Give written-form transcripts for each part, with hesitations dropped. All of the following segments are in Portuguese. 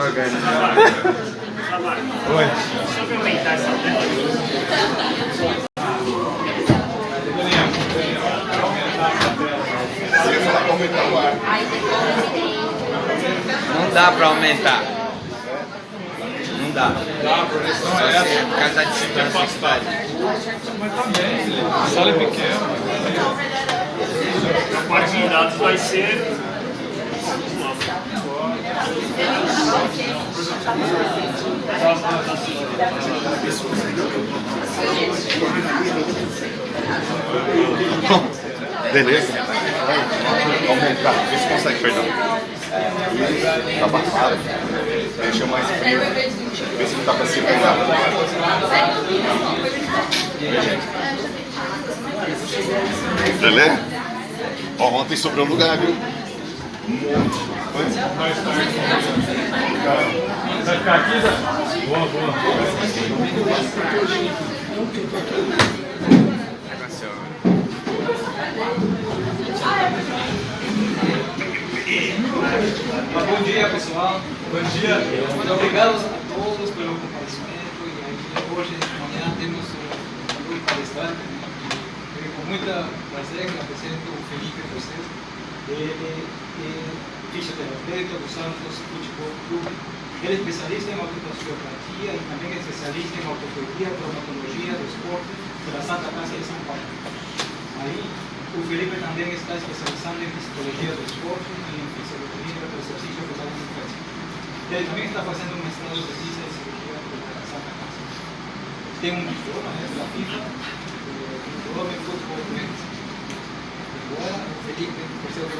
organizar. Oi. Deixa eu aumentar essa tela. Não dá pra aumentar. Não dá. Por causa da distância. Mas tá bem, a sala é pequena. A parte de dados vai ser... Beleza? Aumentar, vê se consegue, perdão. Tá passado. Deixa mais frio. Vê se não tá pra cima. Beleza? Ó, ontem sobrou lugar, viu? Vai ficar aqui, Zé? Boa, boa. Bom dia, pessoal. Bom dia. Muito obrigado a todos pelo comparecimento. E aqui hoje de manhã temos um grupo palestrante. Com muita prazer que apresento o Felipe Costeiro. Ele é fisioterapeuta do Santos Futebol Clube. Ele é especialista em ortopedia e também é especialista em ortopedia e traumatologia do esporte da Santa Casa de São Paulo. Aí, o Felipe também está especializando em psicologia do esporte e em fisiologia do exercício que estamos fazendo. Ele também está fazendo um mestrado de física e cirurgia da Santa Casa. Tem um diploma da FIFA, diploma em futebol doente. Agora, o Felipe, por ser o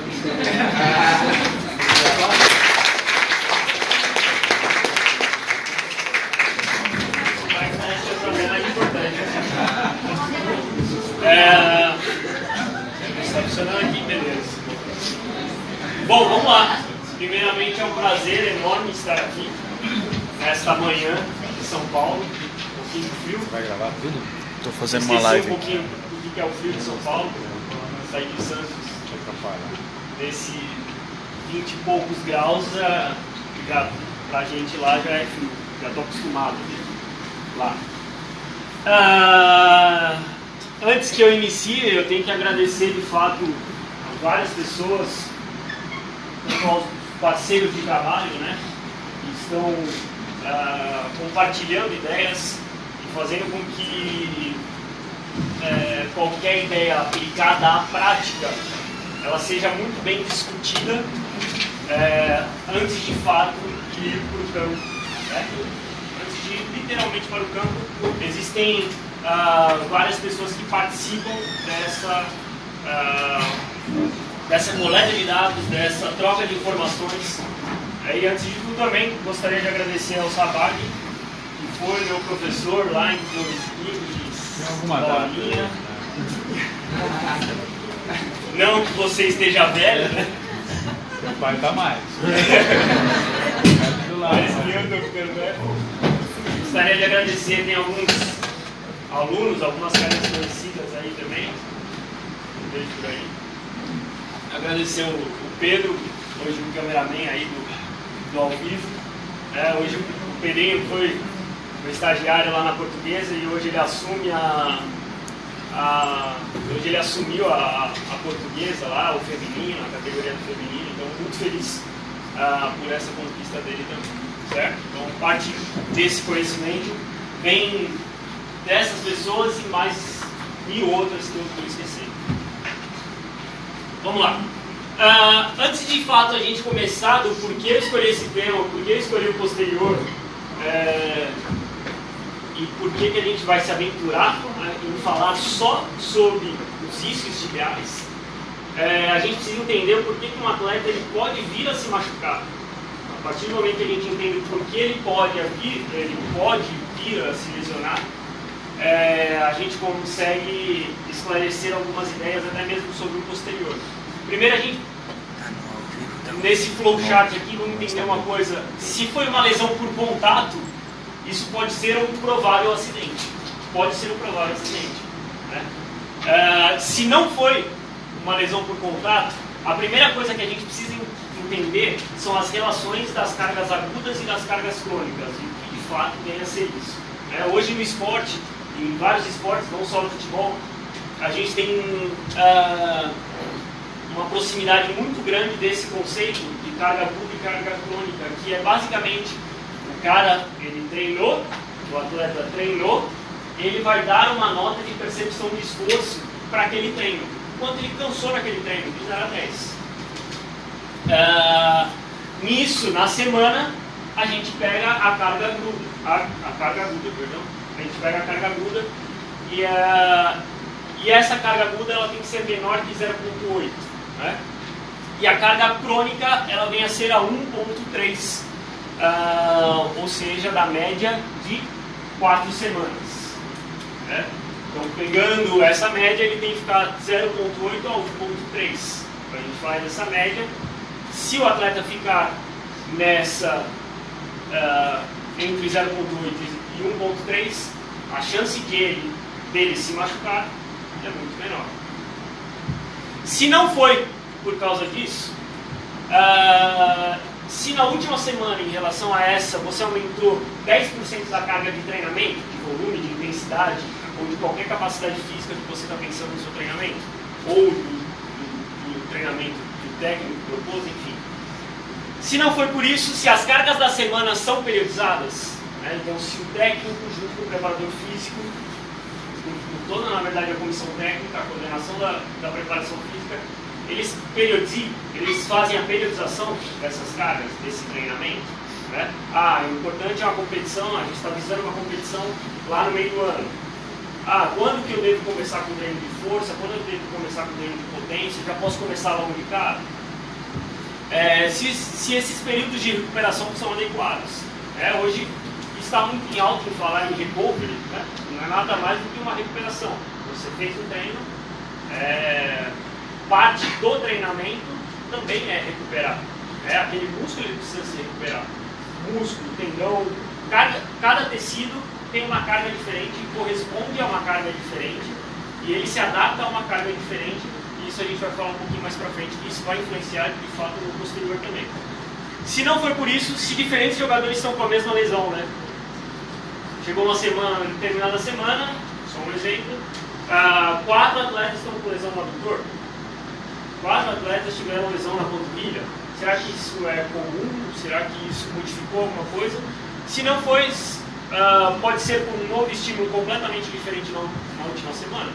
Está funcionando aqui, beleza. Bom, vamos lá. Primeiramente é um prazer enorme estar aqui nesta manhã em São Paulo. Um pouquinho de frio. Vai gravar tudo? Tô fazendo uma live. Um pouquinho do que é o frio de São Paulo. Sair de Santos nesse 20 e poucos graus, já pra gente lá já é frio. Já estou acostumado lá. Antes que eu inicie, eu tenho que agradecer de fato a várias pessoas, aos parceiros de trabalho, né, que estão compartilhando ideias e fazendo com que qualquer ideia aplicada à prática ela seja muito bem discutida antes de fato de ir para o campo, né? Antes de ir literalmente para o campo. Existem várias pessoas que participam dessa coleta de dados, dessa troca de informações. E antes de tudo também gostaria de agradecer ao Sabag, que foi meu professor lá em Flores da linha. Não que você esteja velho, né? Meu pai tá mais. Parece que eu tô ficando velho. Gostaria de agradecer, tem alguns alunos, algumas caras conhecidas aí também. Um beijo por aí. Agradecer o Pedro, hoje o cameraman aí do ao vivo. Hoje o Pedrinho foi estagiário lá na Portuguesa e hoje ele assume hoje ele assumiu a Portuguesa lá, o feminino, a categoria do feminino. Então muito feliz por essa conquista dele também, certo? Então parte desse conhecimento vem dessas pessoas e mais mil outras que eu estou esquecendo. Vamos lá. Antes de fato a gente começar do porquê eu escolhi esse tema, porquê eu escolhi o posterior e porquê que a gente vai se aventurar em falar só sobre os isquios tibiais, a gente precisa entender o porquê que um atleta ele pode vir a se machucar. A partir do momento que a gente entende o porquê ele pode vir a se lesionar, a gente consegue esclarecer algumas ideias até mesmo sobre o posterior. Primeiro a gente, nesse flowchart aqui, vamos entender uma coisa. Se foi uma lesão por contato, isso pode ser um provável acidente. Pode ser um provável acidente, né? Se não foi uma lesão por contato, a primeira coisa que a gente precisa entender são as relações das cargas agudas e das cargas crônicas, e o que de fato vem a ser isso. Hoje no esporte, em vários esportes, não só no futebol, a gente tem uma proximidade muito grande desse conceito de carga aguda e carga crônica, que é basicamente o cara, ele treinou, o atleta treinou, ele vai dar uma nota de percepção de esforço para aquele treino, quanto ele cansou naquele treino, de 0 a 10. Nisso, na semana, a gente pega a carga aguda, a gente pega a carga aguda e essa carga aguda ela tem que ser menor que 0,8, né? E a carga crônica ela vem a ser a 1,3, ou seja, da média de 4 semanas. Né? Então, pegando essa média, ele tem que ficar 0,8 a 1,3. Então, a gente faz essa média. Se o atleta ficar nessa entre 0,8 e 1,3, a chance dele se machucar é muito menor. Se não foi por causa disso, se na última semana, em relação a essa, você aumentou 10% da carga de treinamento, de volume, de intensidade, ou de qualquer capacidade física que você está pensando no seu treinamento, ou do treinamento que o técnico propôs, enfim. Se não foi por isso, se as cargas da semana são periodizadas, né, então se o técnico, junto com o preparador físico, com toda, na verdade, a comissão técnica, a coordenação da preparação física, eles fazem a periodização dessas cargas, desse treinamento. Né? O importante é uma competição, a gente está visando uma competição lá no meio do ano. Quando que eu devo começar com o treino de força, quando eu devo começar com o treino de potência, já posso começar logo de cara? Se esses períodos de recuperação são adequados. Hoje está muito em alto em falar em recovery, né? Não é nada mais do que uma recuperação. Você fez um treino, parte do treinamento também é recuperar. Aquele músculo ele precisa se recuperar. Músculo, tendão, cada tecido tem uma carga diferente, corresponde a uma carga diferente e ele se adapta a uma carga diferente. E isso a gente vai falar um pouquinho mais pra frente, que isso vai influenciar de fato no posterior também. Se não for por isso, se diferentes jogadores estão com a mesma lesão, né? Chegou uma semana, determinada semana, só um exemplo, 4 atletas estão com lesão no adutor, 4 atletas tiveram lesão na panturrilha. Será que isso é comum? Será que isso modificou alguma coisa? Se não foi, pode ser por um novo estímulo completamente diferente na última semana.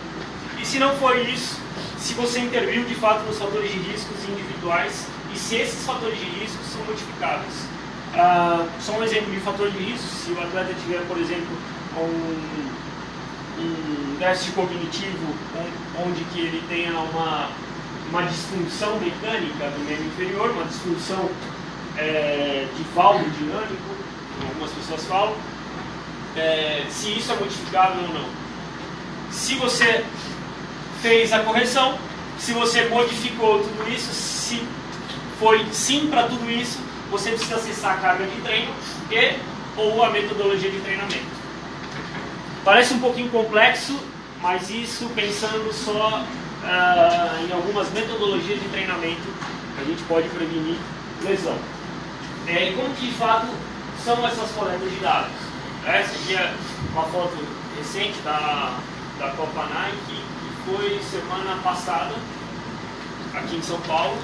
E se não foi isso, se você interviu de fato nos fatores de riscos individuais e se esses fatores de risco são modificáveis. Só um exemplo de fator de risco: se o atleta tiver, por exemplo, um déficit cognitivo onde que ele tenha uma disfunção mecânica do membro inferior, uma disfunção de valvo dinâmico, como algumas pessoas falam, se isso é modificável ou não. Se você fez a correção, se você modificou tudo isso, se foi sim para tudo isso, você precisa acessar a carga de treino ou a metodologia de treinamento. Parece um pouquinho complexo, mas isso pensando só em algumas metodologias de treinamento que a gente pode prevenir lesão. E como que de fato são essas coletas de dados? Essa aqui é uma foto recente da Copa Nike, que foi semana passada, aqui em São Paulo.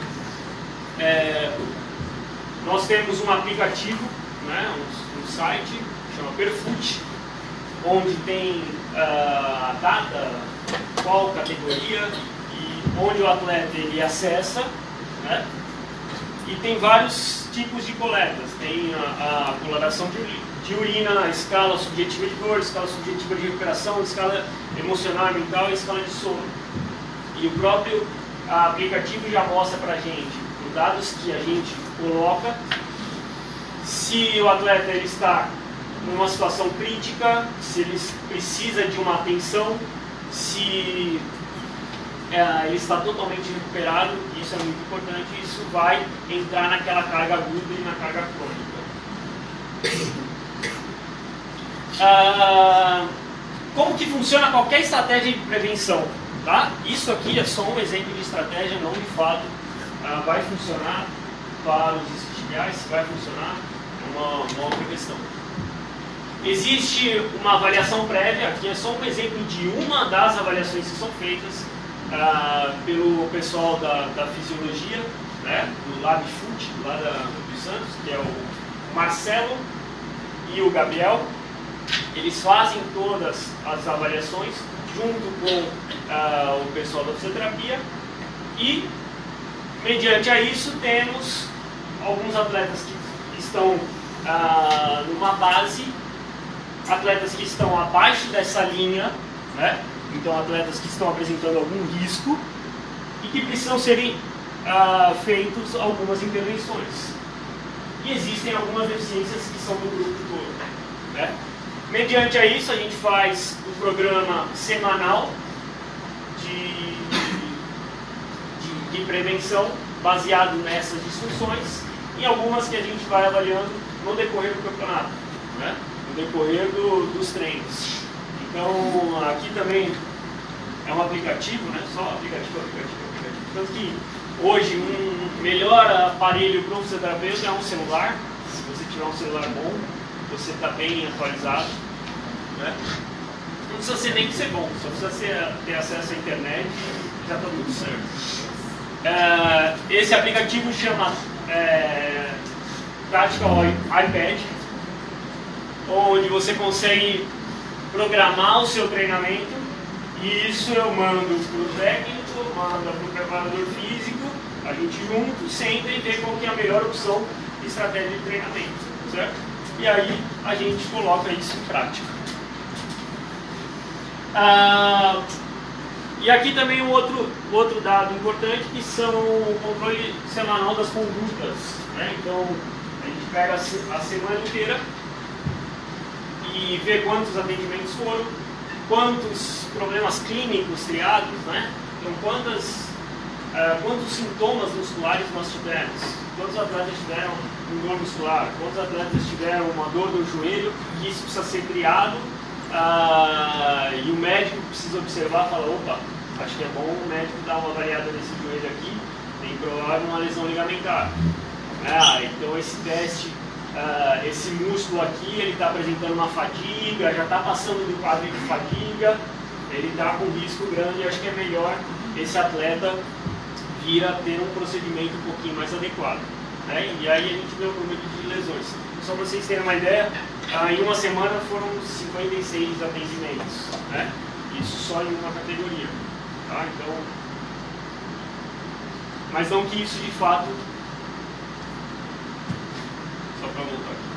Nós temos um aplicativo, né, um site, chama Perfoot, onde tem a data, qual categoria e onde o atleta ele acessa, né? E tem vários tipos de coletas. Tem a coloração de urina, a escala subjetiva de dor, a escala subjetiva de recuperação, a escala emocional e mental e a escala de sono. E o próprio aplicativo já mostra pra gente os dados que a gente coloca, se o atleta ele está numa situação crítica, se ele precisa de uma atenção, se ele está totalmente recuperado. Isso é muito importante, isso vai entrar naquela carga aguda e na carga crônica. Como que funciona qualquer estratégia de prevenção? Tá? Isso aqui é só um exemplo de estratégia, não de fato vai funcionar para os isquiotibiais, se vai funcionar, é uma outra questão. Existe uma avaliação prévia, aqui é só um exemplo de uma das avaliações que são feitas pelo pessoal da fisiologia, né, do LabFoot, lá do Santos, que é o Marcelo e o Gabriel. Eles fazem todas as avaliações junto com o pessoal da fisioterapia e, mediante a isso, temos alguns atletas que estão numa base, atletas que estão abaixo dessa linha, né? Então atletas que estão apresentando algum risco e que precisam serem feitos algumas intervenções. E existem algumas deficiências que são do grupo todo, né? Mediante a isso, a gente faz um programa semanal de prevenção baseado nessas disfunções e algumas que a gente vai avaliando no decorrer do campeonato, né? No decorrer dos treinos. Então, aqui também é um aplicativo, né? Só aplicativo. Tanto que hoje um melhor aparelho para o fisioterapeuta é um celular. Se você tiver um celular bom, você está bem atualizado, né? Não precisa ser nem que ser bom, só precisa ter acesso à internet e já está tudo certo. Esse aplicativo chama Tactical iPad, onde você consegue programar o seu treinamento, e isso eu mando para o técnico, mando para o preparador físico, a gente junto senta e vê qual que é a melhor opção de estratégia de treinamento, certo? E aí a gente coloca isso em prática. E aqui também um outro dado importante, que são o controle semanal das condutas, né? Então a gente pega a semana inteira e vê quantos atendimentos foram, quantos problemas clínicos triados, né? Então quantos sintomas musculares nós tivemos, quantos atletas tiveram um dor muscular, quantos atletas tiveram uma dor do joelho, que isso precisa ser triado, e o médico precisa observar e falar, opa, acho que é bom o médico dar uma variada nesse joelho aqui, tem provável uma lesão ligamentar. Então esse teste, esse músculo aqui, ele está apresentando uma fadiga, já está passando do quadro de fadiga, ele está com risco grande, acho que é melhor esse atleta vir a ter um procedimento um pouquinho mais adequado, né? E aí a gente vê o número de lesões. Só para vocês terem uma ideia, em uma semana foram 56 atendimentos, né? Isso só em uma categoria, tá? Então, mas não que isso de fato, só para voltar aqui,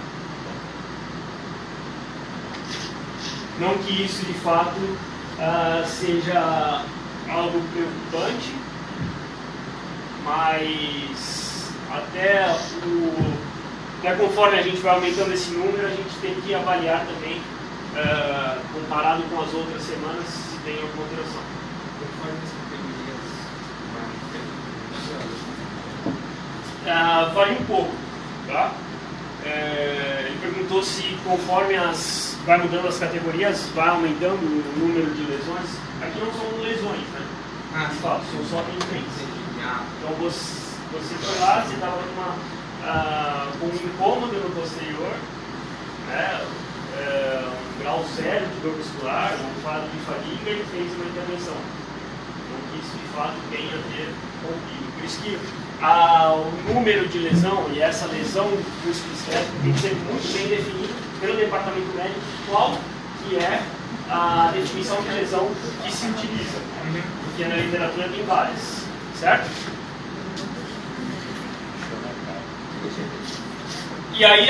não que isso de fato seja algo preocupante, mas até conforme a gente vai aumentando esse número, a gente tem que avaliar também, comparado com as outras semanas, se tem alguma alteração. Varia um pouco, tá? Ele perguntou se conforme vai mudando as categorias, vai aumentando o número de lesões. Aqui não são lesões, né? De fato, são só atendimentos. Então você foi lá, você estava com um incômodo no posterior, né? Um grau zero de dor muscular, um quadro de fadiga, e fez uma intervenção. Então isso de fato tem a ver com o PIB. Por isso que o número de lesão e essa lesão musculoesquelética tem que ser muito bem definido pelo departamento médico, qual que é a definição de lesão que se utiliza, porque na literatura tem várias, certo? E aí,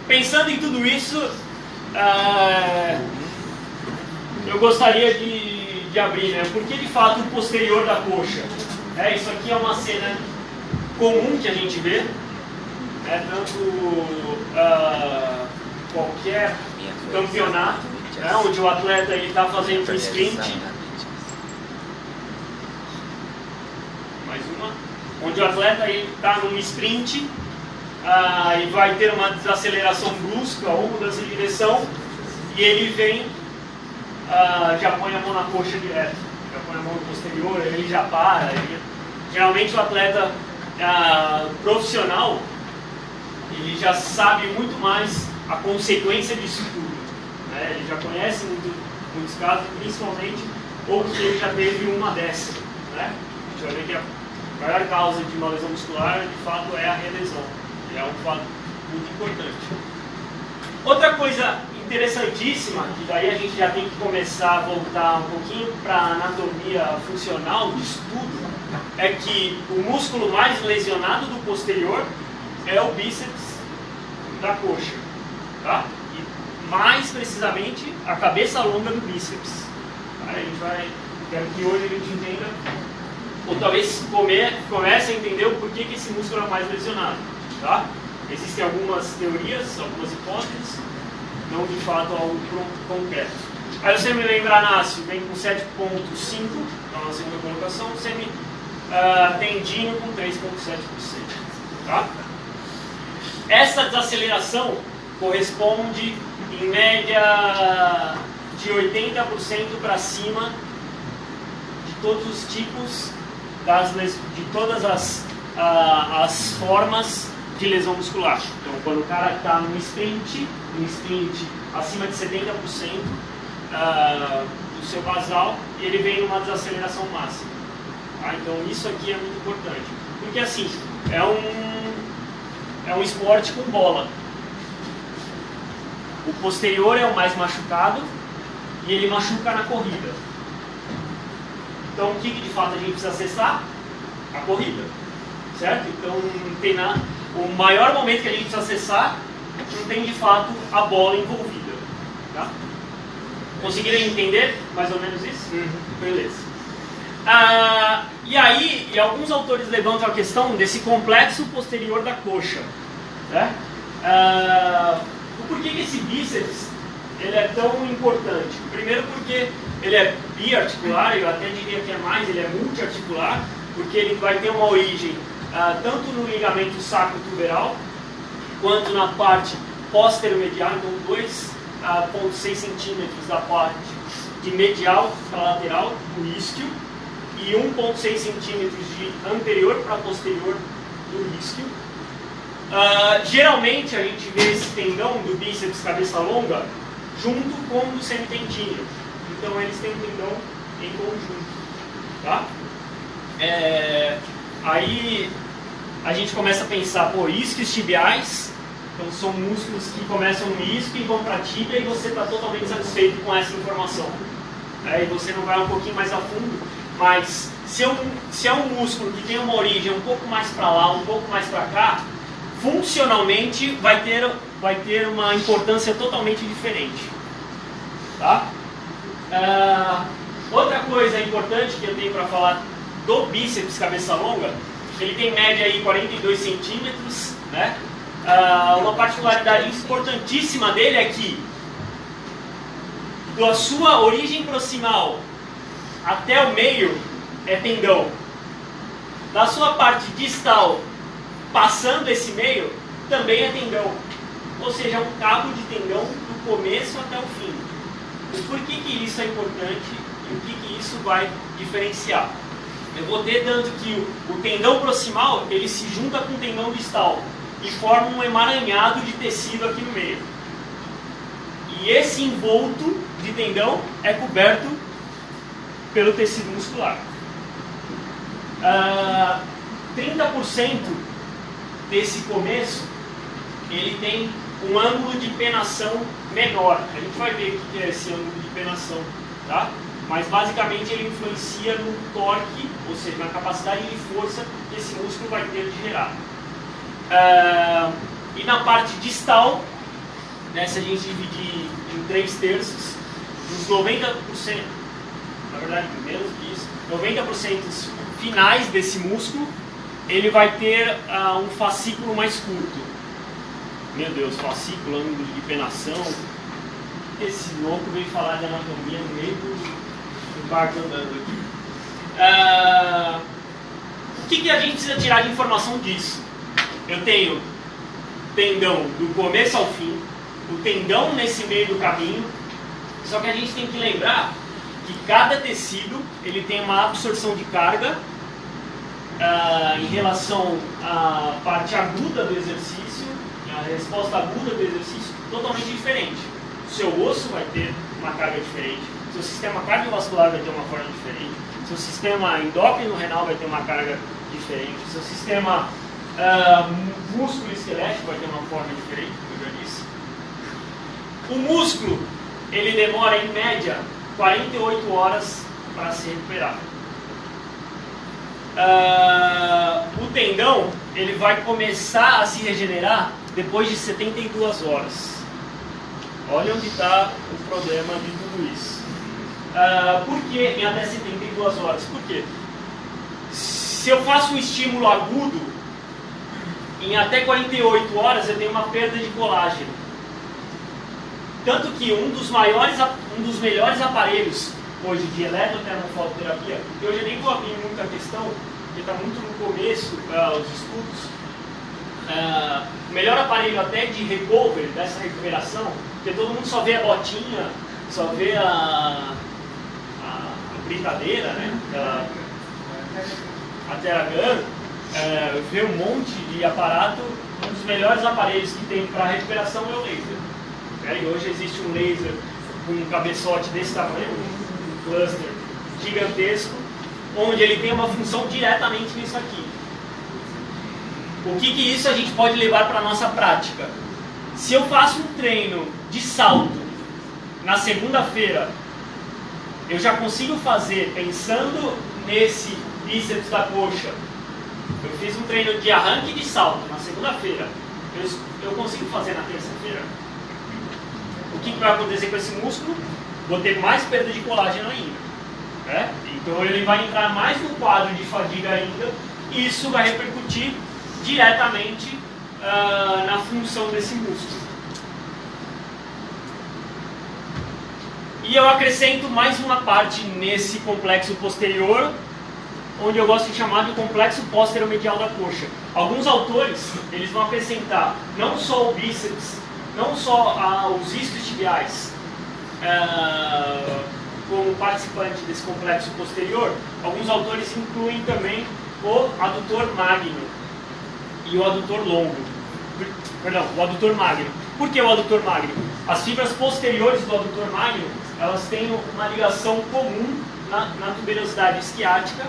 pensando em tudo isso, eu gostaria de abrir, né? Porque de fato o posterior da coxa, isso aqui é uma cena comum que a gente vê, tanto qualquer campeonato, onde o atleta está fazendo um sprint, mais uma, onde o atleta está num sprint e vai ter uma desaceleração brusca ou mudança de direção, e ele vem, já põe a mão na coxa direto, já põe a mão no posterior, ele já para. Geralmente o atleta profissional, ele já sabe muito mais a consequência disso tudo, né? Ele já conhece muitos casos, principalmente, ou que ele já teve uma dessas, né? A gente vai ver que a maior causa de uma lesão muscular, de fato, é a relesão. É um fato muito importante. Outra coisa interessantíssima, que daí a gente já tem que começar a voltar um pouquinho para a anatomia funcional do estudo, é que o músculo mais lesionado do posterior é o bíceps da coxa, tá? E mais precisamente a cabeça longa do bíceps. Aí a gente vai, quero que hoje a gente entenda, ou talvez comece a entender o porquê que esse músculo é mais lesionado, tá? Existem algumas teorias, algumas hipóteses, não de fato algo concreto. Aí o semi-membranáceo vem com 7,5 na segunda colocação, o semi-tendíneo com 3,7%. Tá? Essa desaceleração corresponde em média de 80% para cima de todos os tipos, de todas as formas de lesão muscular. Então, quando o cara está no sprint acima de 70% do seu basal, e ele vem numa desaceleração máxima. Tá? Então, isso aqui é muito importante. Porque, assim, é um esporte com bola. O posterior é o mais machucado e ele machuca na corrida. Então, o que de fato a gente precisa acessar? A corrida. Certo? Então, não tem nada. O maior momento que a gente precisa acessar, não tem de fato a bola envolvida. Tá? Conseguiram entender mais ou menos isso? Beleza. E aí, alguns autores levantam a questão desse complexo posterior da coxa. Né? Por que esse bíceps ele é tão importante? Primeiro porque ele é biarticular, eu até diria que é mais, ele é multiarticular, porque ele vai ter uma origem tanto no ligamento sacro-tuberal, quanto na parte posterior-medial, então 2,6 centímetros da parte de medial para lateral do isquio, e 1,6 centímetros de anterior para posterior do isquio. Geralmente a gente vê esse tendão do bíceps cabeça longa junto com o do semitendíneo, então eles têm um tendão em conjunto. Tá? Aí a gente começa a pensar, isquios tibiais, então são músculos que começam no isquio e vão para a tíbia, e você está totalmente satisfeito com essa informação. Aí você não vai um pouquinho mais a fundo, mas se é um músculo que tem uma origem um pouco mais para lá, um pouco mais para cá, funcionalmente vai ter uma importância totalmente diferente. Tá? Outra coisa importante que eu tenho para falar do bíceps cabeça longa, ele tem média aí 42 centímetros, né? Uma particularidade importantíssima dele é que da sua origem proximal até o meio é tendão. Da sua parte distal, passando esse meio, também é tendão. Ou seja, é um cabo de tendão do começo até o fim. E por que isso é importante e o que isso vai diferenciar? Eu vou ter dando que o tendão proximal ele se junta com o tendão distal e forma um emaranhado de tecido aqui no meio. E esse envolto de tendão é coberto pelo tecido muscular. 30% desse começo ele tem um ângulo de penação menor. A gente vai ver o que é esse ângulo de penação, tá? Mas basicamente ele influencia no torque, ou seja, na capacidade de força que esse músculo vai ter de gerar. E na parte distal, né, se a gente dividir em 3/3, uns 90%, na verdade menos que isso, 90% finais desse músculo, ele vai ter um fascículo mais curto. Meu Deus, fascículo, ângulo de penação. Esse louco veio falar de anatomia no meio do barco andando aqui. O que a gente precisa tirar de informação disso? Eu tenho tendão do começo ao fim, o tendão nesse meio do caminho, só que a gente tem que lembrar que cada tecido ele tem uma absorção de carga em relação à parte aguda do exercício, a resposta aguda do exercício, totalmente diferente. O seu osso vai ter uma carga diferente, seu sistema cardiovascular vai ter uma forma diferente, seu sistema endócrino renal vai ter uma carga diferente, seu sistema músculo esquelético vai ter uma forma diferente, como eu já disse. O músculo, ele demora em média 48 horas para se recuperar. O tendão, ele vai começar a se regenerar depois de 72 horas. Olha onde está o problema de tudo isso. Por que em até 72 horas? Por quê? Se eu faço um estímulo agudo, em até 48 horas eu tenho uma perda de colágeno. Tanto que um dos melhores aparelhos hoje de eletrotermofototerapia, que hoje eu nem vou abrir muita questão, porque está muito no começo os estudos, o melhor aparelho até de recovery, dessa recuperação, porque todo mundo só vê a botinha, só vê a britadeira, né? A TeraGun, vê um monte de aparato. Um dos melhores aparelhos que tem para recuperação é o laser. E hoje existe um laser com um cabeçote desse tamanho, um cluster gigantesco, onde ele tem uma função diretamente nisso aqui. O que isso a gente pode levar para a nossa prática? Se eu faço um treino de salto na segunda-feira, eu já consigo fazer, pensando nesse bíceps da coxa, eu fiz um treino de arranque de salto na segunda-feira, eu consigo fazer na terça-feira. O que vai acontecer com esse músculo? Vou ter mais perda de colágeno ainda. Né? Então ele vai entrar mais no quadro de fadiga ainda, e isso vai repercutir diretamente na função desse músculo. E eu acrescento mais uma parte nesse complexo posterior, onde eu gosto de chamar de complexo posteromedial da coxa. Alguns autores, eles vão acrescentar não só o bíceps, não só os isquiotibiais como participante desse complexo posterior. Alguns autores incluem também o adutor magno e o adutor longo. Perdão, o adutor magno. Por que o adutor magno? As fibras posteriores do adutor magno, elas têm uma ligação comum na tuberosidade isquiática,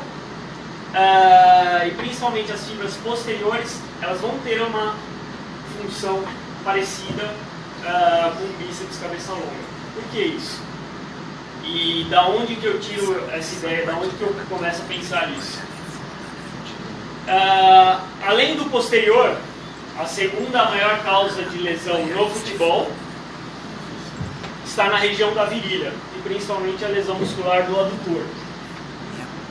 e principalmente as fibras posteriores, elas vão ter uma função parecida com o bíceps cabeça longa. Por que isso? E da onde que eu tiro essa ideia, da onde que eu começo a pensar nisso? Além do posterior, a segunda maior causa de lesão no futebol está na região da virilha, e principalmente a lesão muscular do adutor.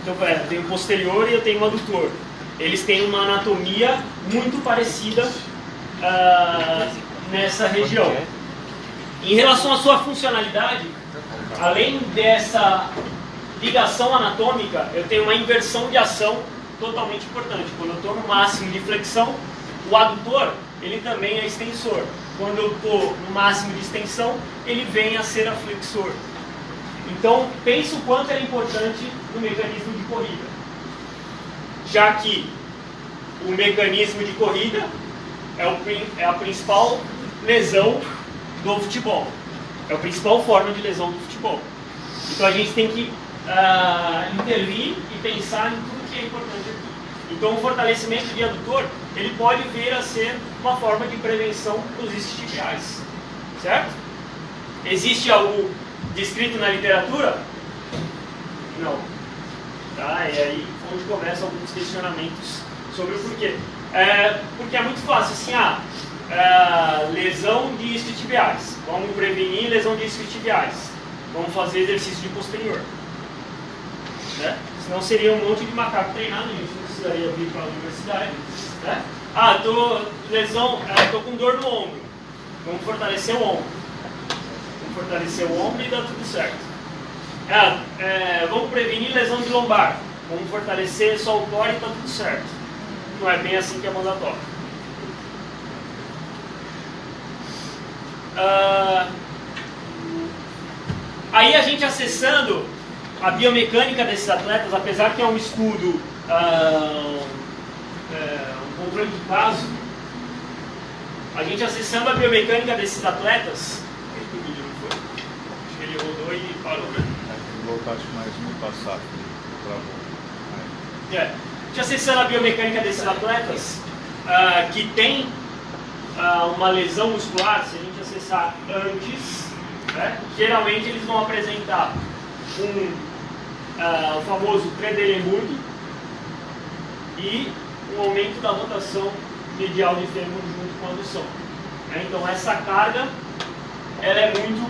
Então, eu tenho o posterior e eu tenho o adutor. Eles têm uma anatomia muito parecida nessa região. Em relação à sua funcionalidade, além dessa ligação anatômica, eu tenho uma inversão de ação totalmente importante. Quando eu estou no máximo de flexão, o adutor, ele também é extensor. Quando eu estou no máximo de extensão, ele vem a ser a flexor. Então, pense o quanto é importante no mecanismo de corrida. Já que o mecanismo de corrida é a principal lesão do futebol. É a principal forma de lesão do futebol. Então, a gente tem que intervir e pensar em tudo que é importante aqui. Então, o fortalecimento de adutor, ele pode vir a ser uma forma de prevenção dos isquiotibiais. Certo? Existe algo descrito na literatura? Não. Tá? E aí onde começam alguns questionamentos sobre o porquê. Porque é muito fácil, assim, lesão de isquiotibiais. Vamos prevenir lesão de isquiotibiais. Vamos fazer exercício de posterior. Né? Senão seria um monte de macaco treinado, a gente não precisaria vir para a universidade. Né? Tô com dor no ombro. Vamos fortalecer o ombro. Vamos fortalecer o ombro e dá tudo certo. Vamos prevenir lesão de lombar. Vamos fortalecer só o core e dá tudo certo. Não é bem assim que a banda toca. Aí a gente acessando a biomecânica desses atletas, apesar que é um estudo controle de caso, a gente acessando a biomecânica desses atletas, acho que ele rodou e parou, né? Tem que voltar acho, mais no passado. A gente acessando a biomecânica desses atletas que tem uma lesão muscular, se a gente acessar antes, né, geralmente eles vão apresentar o famoso Trendelenburg e um aumento da rotação medial de fêmur junto com a adução. Né? Então essa carga ela é muito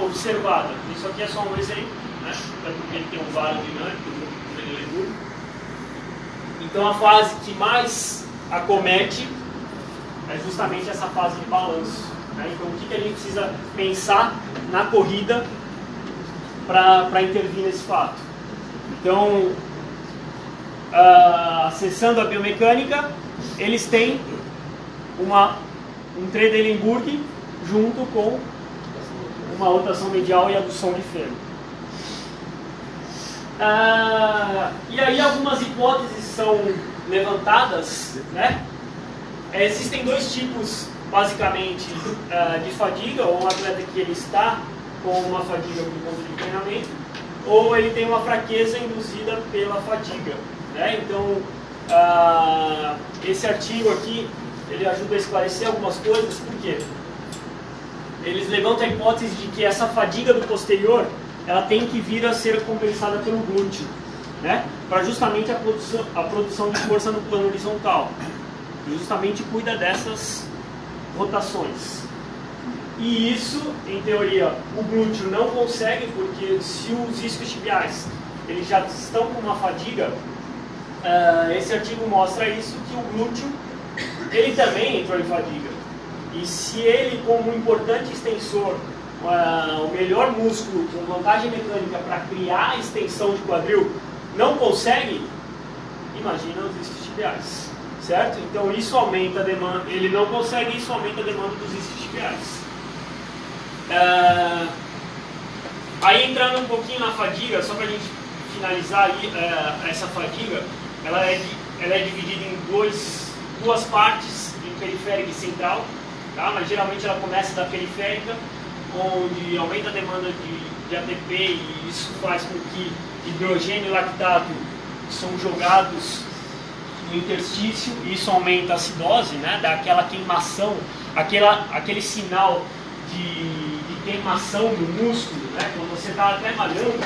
observada. Isso aqui é só um exemplo, né? Até porque ele tem um varo dinâmico do Trendelenburg. Então a fase que mais acomete é justamente essa fase de balanço. Né? Então o que a gente precisa pensar na corrida para intervir nesse fato? Então, acessando a biomecânica, eles têm um Trendelenburg junto com uma rotação medial e adução de fêmur. E aí algumas hipóteses são levantadas, né? Existem dois tipos, basicamente, de fadiga, ou um atleta que ele está com uma fadiga por conta de treinamento, ou ele tem uma fraqueza induzida pela fadiga. Né? Então, esse artigo aqui, ele ajuda a esclarecer algumas coisas, porque eles levantam a hipótese de que essa fadiga do posterior, ela tem que vir a ser compensada pelo glúteo, né? Para justamente a produção de força no plano horizontal. E justamente cuida dessas rotações. E isso, em teoria, o glúteo não consegue, porque se os isquiotibiais eles já estão com uma fadiga, esse artigo mostra isso, que o glúteo ele também entrou em fadiga. E se ele, como um importante extensor, o melhor músculo com vantagem mecânica para criar a extensão de quadril, não consegue, imagina os isquiotibiais. Certo? Então isso aumenta a demanda, ele não consegue, isso aumenta a demanda dos isquiotibiais. Aí entrando um pouquinho na fadiga, só para a gente finalizar aí, essa fadiga, ela é dividida em duas partes, em periférica e central, tá? Mas geralmente ela começa da periférica, onde aumenta a demanda de ATP e isso faz com que hidrogênio e lactato são jogados no interstício, e isso aumenta a acidose, né? Dá aquela queimação, aquele sinal de queimação do músculo, né? Quando você está até malhando,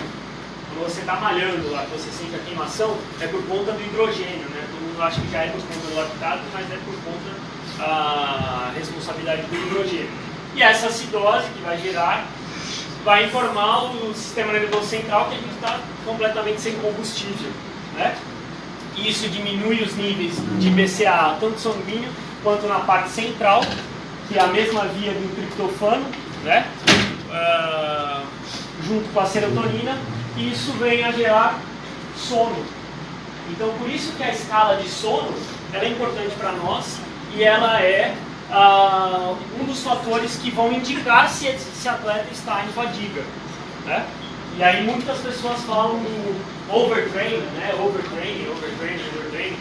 lá, que você sente a queimação, é por conta do hidrogênio, né? Todo mundo acha que já é por conta do lactato, mas é por conta da responsabilidade do hidrogênio. E essa acidose que vai informar o sistema nervoso central que a gente está completamente sem combustível, né? Isso diminui os níveis de BCAA, tanto sanguíneo quanto na parte central, que é a mesma via do triptofano, né? Junto com a serotonina, e isso vem a gerar sono. Então, por isso que a escala de sono ela é importante para nós, e ela é um dos fatores que vão indicar se esse atleta está em fadiga, né? E aí muitas pessoas falam do overtraining, né? Overtraining,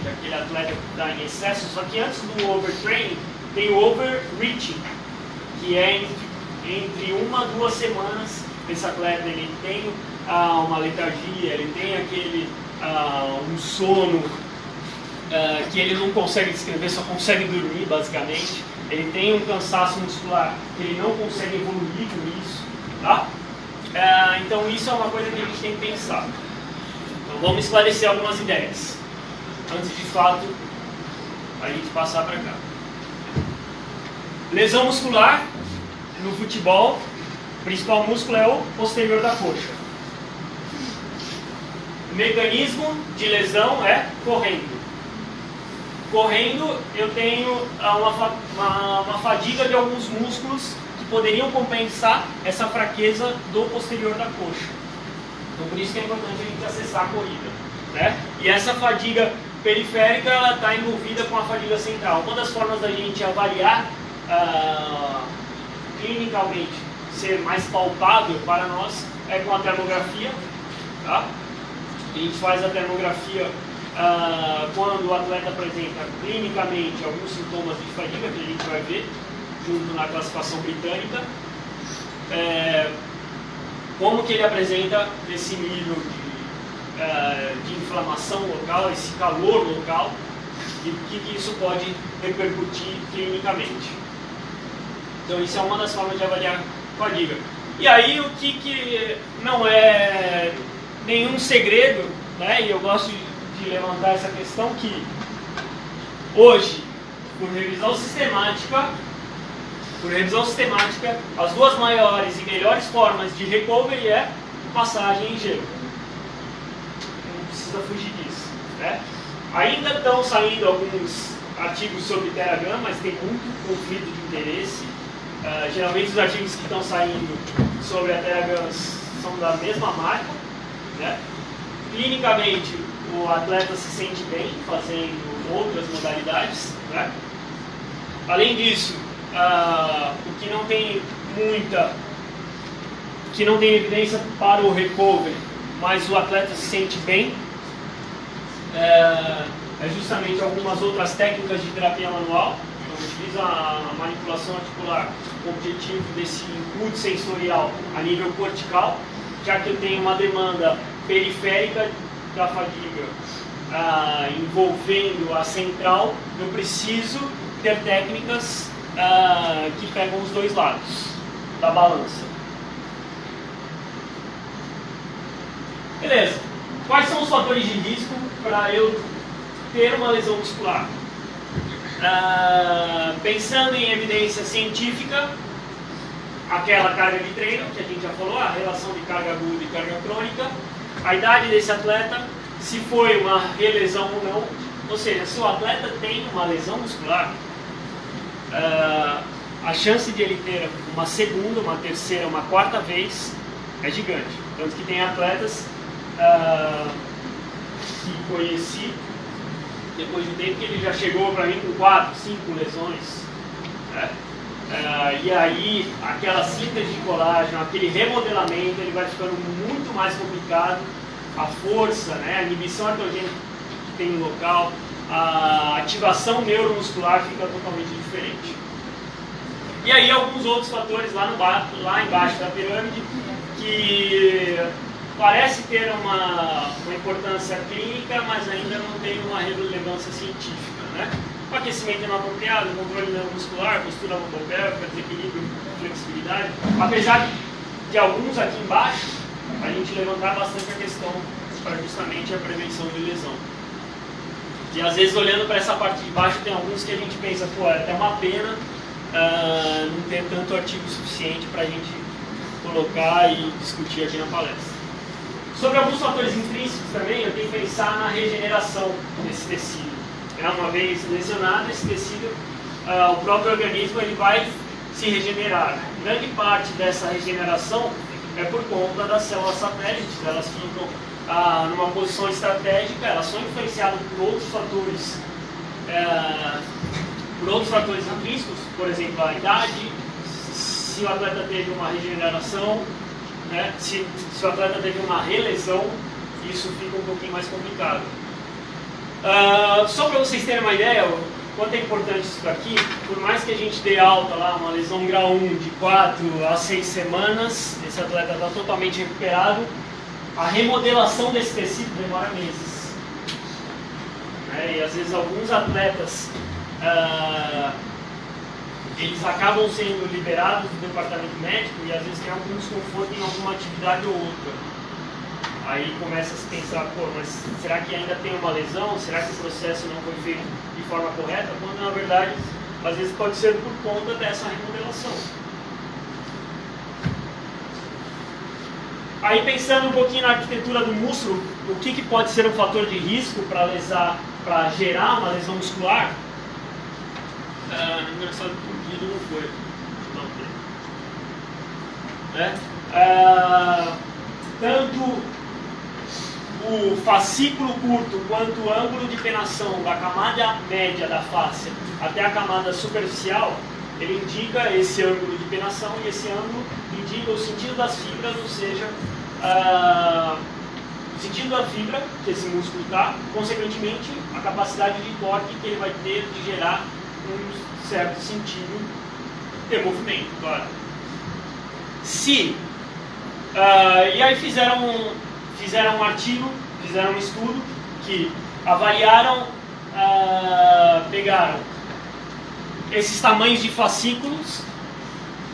que é aquele atleta que está em excesso. Só que antes do overtraining tem o overreaching, que é entre 1 a 2 semanas. Esse atleta ele tem uma letargia, ele tem um sono que ele não consegue descrever, só consegue dormir basicamente. Ele tem um cansaço muscular que ele não consegue evoluir com isso, tá? Então isso é uma coisa que a gente tem que pensar. Então vamos esclarecer algumas ideias antes de fato a gente passar para cá. Lesão muscular no futebol, o principal músculo é o posterior da coxa. O mecanismo de lesão é correndo. Correndo eu tenho uma fadiga de alguns músculos que poderiam compensar essa fraqueza do posterior da coxa. Então por isso que é importante a gente acessar a corrida, né? E essa fadiga periférica ela está envolvida com a fadiga central. Uma das formas da gente avaliar clinicamente, ser mais palpável para nós, é com a termografia, tá? A gente faz a termografia quando o atleta apresenta clinicamente alguns sintomas de fadiga, que a gente vai ver junto na classificação britânica, como que ele apresenta esse nível de inflamação local, esse calor local, e o que isso pode repercutir clinicamente. Então isso é uma das formas de avaliar fadiga. E aí o que não é nenhum segredo, né? E eu gosto de levantar essa questão que hoje, por revisão sistemática, as duas maiores e melhores formas de recovery é passagem em gelo. Não precisa fugir disso, né? Ainda estão saindo alguns artigos sobre TeraGam, mas tem muito conflito de interesse. Geralmente os artigos que estão saindo sobre a TeraGam são da mesma marca, né? Clinicamente, o atleta se sente bem fazendo outras modalidades, né? Além disso, o que não tem evidência para o recovery, mas o atleta se sente bem, é justamente algumas outras técnicas de terapia manual. Então, utiliza a manipulação articular com o objetivo desse input sensorial a nível cortical, já que eu tenho uma demanda periférica da fadiga envolvendo a central, eu preciso ter técnicas que pegam os dois lados da balança. Beleza. Quais são os fatores de risco para eu ter uma lesão muscular? Pensando em evidência científica, aquela carga de treino, que a gente já falou, a relação de carga aguda e carga crônica, a idade desse atleta, se foi uma relesão ou não, ou seja, se o atleta tem uma lesão muscular, a chance de ele ter uma segunda, uma terceira, uma quarta vez é gigante. Tanto que tem atletas que conheci depois de um tempo que ele já chegou para mim com 4, 5 lesões, né? E aí aquela síntese de colágeno, aquele remodelamento, ele vai ficando muito mais complicado. A força, né, a inibição artrogênica que tem no local, a ativação neuromuscular fica totalmente diferente. E aí alguns outros fatores lá embaixo da pirâmide que parece ter uma importância clínica, mas ainda não tem uma relevância científica, né? O aquecimento inapropriado, controle neuromuscular, postura lombo-pélvica, desequilíbrio, flexibilidade. Apesar de alguns aqui embaixo, a gente levantar bastante a questão para justamente a prevenção de lesão. E às vezes olhando para essa parte de baixo tem alguns que a gente pensa, pô, é até uma pena não ter tanto artigo suficiente para a gente colocar e discutir aqui na palestra. Sobre alguns fatores intrínsecos também, eu tenho que pensar na regeneração desse tecido. Uma vez lesionado, esse tecido, o próprio organismo ele vai se regenerar. Grande parte dessa regeneração é por conta das células satélites. Elas ficam numa posição estratégica, elas são influenciadas por outros fatores intrínsecos, por exemplo, a idade, se o atleta teve uma regeneração, né? Se o atleta teve uma relesão, isso fica um pouquinho mais complicado. Só para vocês terem uma ideia, quanto é importante isso daqui, por mais que a gente dê alta lá, uma lesão grau 1 de 4 a 6 semanas, esse atleta está totalmente recuperado, a remodelação desse tecido demora meses. E às vezes alguns atletas, eles acabam sendo liberados do departamento médico e às vezes tem algum desconforto em alguma atividade ou outra. Aí começa a se pensar, pô, mas será que ainda tem uma lesão? Será que o processo não foi feito de forma correta? Quando na verdade, às vezes pode ser por conta dessa remodelação. Aí pensando um pouquinho na arquitetura do músculo, o que pode ser um fator de risco para gerar uma lesão muscular? Engraçado que o vídeo não foi. Tanto o fascículo curto quanto o ângulo de penação da camada média da face até a camada superficial, ele indica esse ângulo de penação e esse ângulo indica o sentido das fibras, ou seja, sentido da fibra que esse músculo está, consequentemente a capacidade de torque que ele vai ter de gerar um certo sentido de movimento, claro. E aí fizeram um artigo, fizeram um estudo que avaliaram, pegaram esses tamanhos de fascículos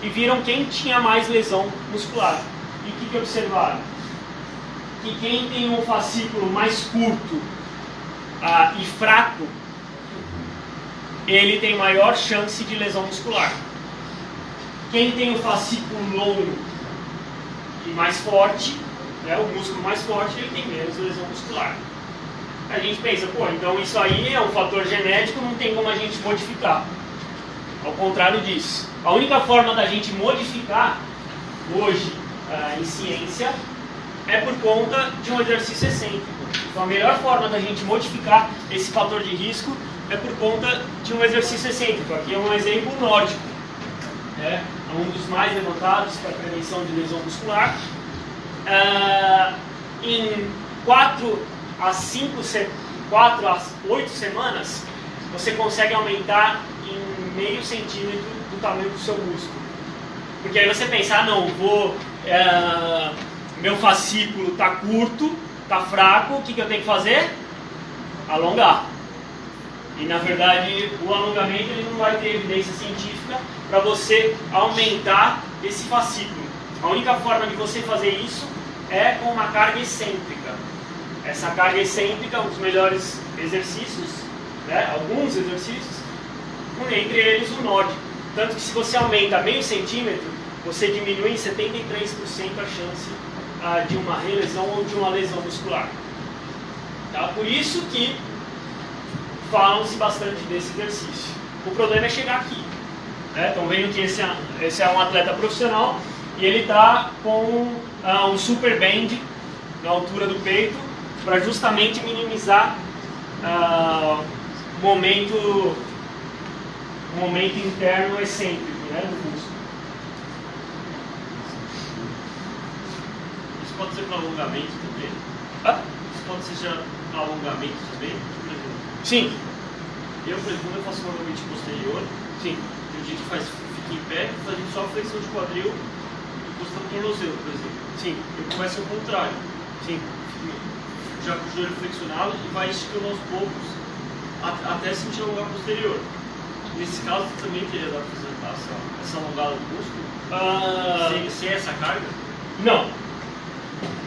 e viram quem tinha mais lesão muscular. E o que observaram? Que quem tem um fascículo mais curto e fraco, ele tem maior chance de lesão muscular. Quem tem um fascículo longo e mais forte, né, o músculo mais forte, ele tem menos lesão muscular. A gente pensa, pô, então isso aí é um fator genético, não tem como a gente modificar. Ao contrário disso. A única forma da gente modificar hoje em ciência é por conta de um exercício excêntrico. Então a melhor forma da gente modificar esse fator de risco é por conta de um exercício excêntrico. Aqui é um exemplo nórdico. É um dos mais levantados para a prevenção de lesão muscular. Em 4 a 8 semanas, você consegue aumentar em meio centímetro do tamanho do seu músculo. Porque aí você pensa, meu fascículo está curto, está fraco, o que eu tenho que fazer? Alongar. E na verdade o alongamento ele não vai ter evidência científica para você aumentar esse fascículo. A única forma de você fazer isso é com uma carga excêntrica. Essa carga excêntrica é um dos melhores exercícios, né? Alguns exercícios, entre eles o nórdico. Tanto que se você aumenta meio centímetro, você diminui em 73% a chance de uma relesão ou de uma lesão muscular. Tá? Por isso que falam-se bastante desse exercício. O problema é chegar aqui. Estão vendo que esse é um atleta profissional e ele está com um super bend na altura do peito para justamente minimizar o momento interno excêntrico, né, do músculo. Isso pode ser para alongamento também? Isso pode ser para alongamento também? Sim. Eu, por exemplo, faço normalmente posterior. Sim. Tem gente que fica em pé, fazendo só flexão de quadril e postando tornozelo, por exemplo. Sim. Eu começo ao contrário. Sim. Já com o joelho flexionado e vai esticando aos poucos até sentir o alongar posterior. Nesse caso, também teria dado para fazer essa alongada do músculo? Sem essa carga? Não.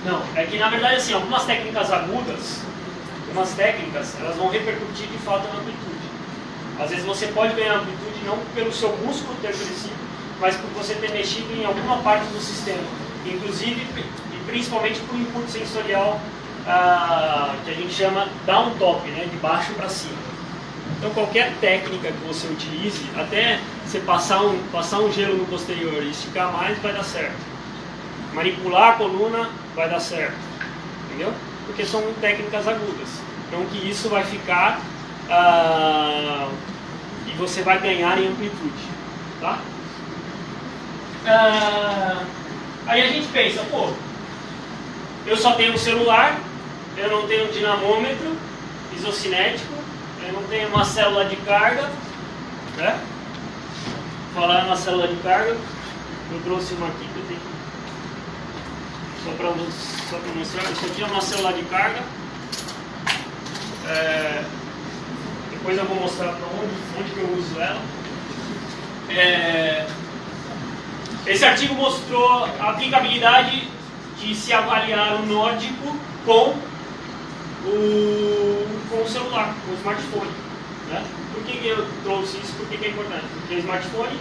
Não. É que, na verdade, assim, algumas técnicas agudas, elas vão repercutir de fato na amplitude. Às vezes você pode ganhar amplitude não pelo seu músculo ter crescido, mas por você ter mexido em alguma parte do sistema. Inclusive, e principalmente por input sensorial, que a gente chama down top, né, de baixo para cima. Então qualquer técnica que você utilize, até você passar um gelo no posterior e esticar mais, vai dar certo. Manipular a coluna vai dar certo, entendeu? Porque são técnicas agudas. Então que isso vai ficar e você vai ganhar em amplitude, tá? Aí a gente pensa, pô, eu só tenho um celular, eu não tenho um dinamômetro isocinético, eu não tenho uma célula de carga, né? Falar na célula de carga, eu trouxe uma aqui que eu tenho só para mostrar, eu só tinha uma célula de carga. Depois eu vou mostrar para onde que eu uso ela. Esse artigo mostrou a aplicabilidade de se avaliar o nórdico com o celular, com o smartphone. Né? Por que eu trouxe isso? Por que é importante? Porque o smartphone,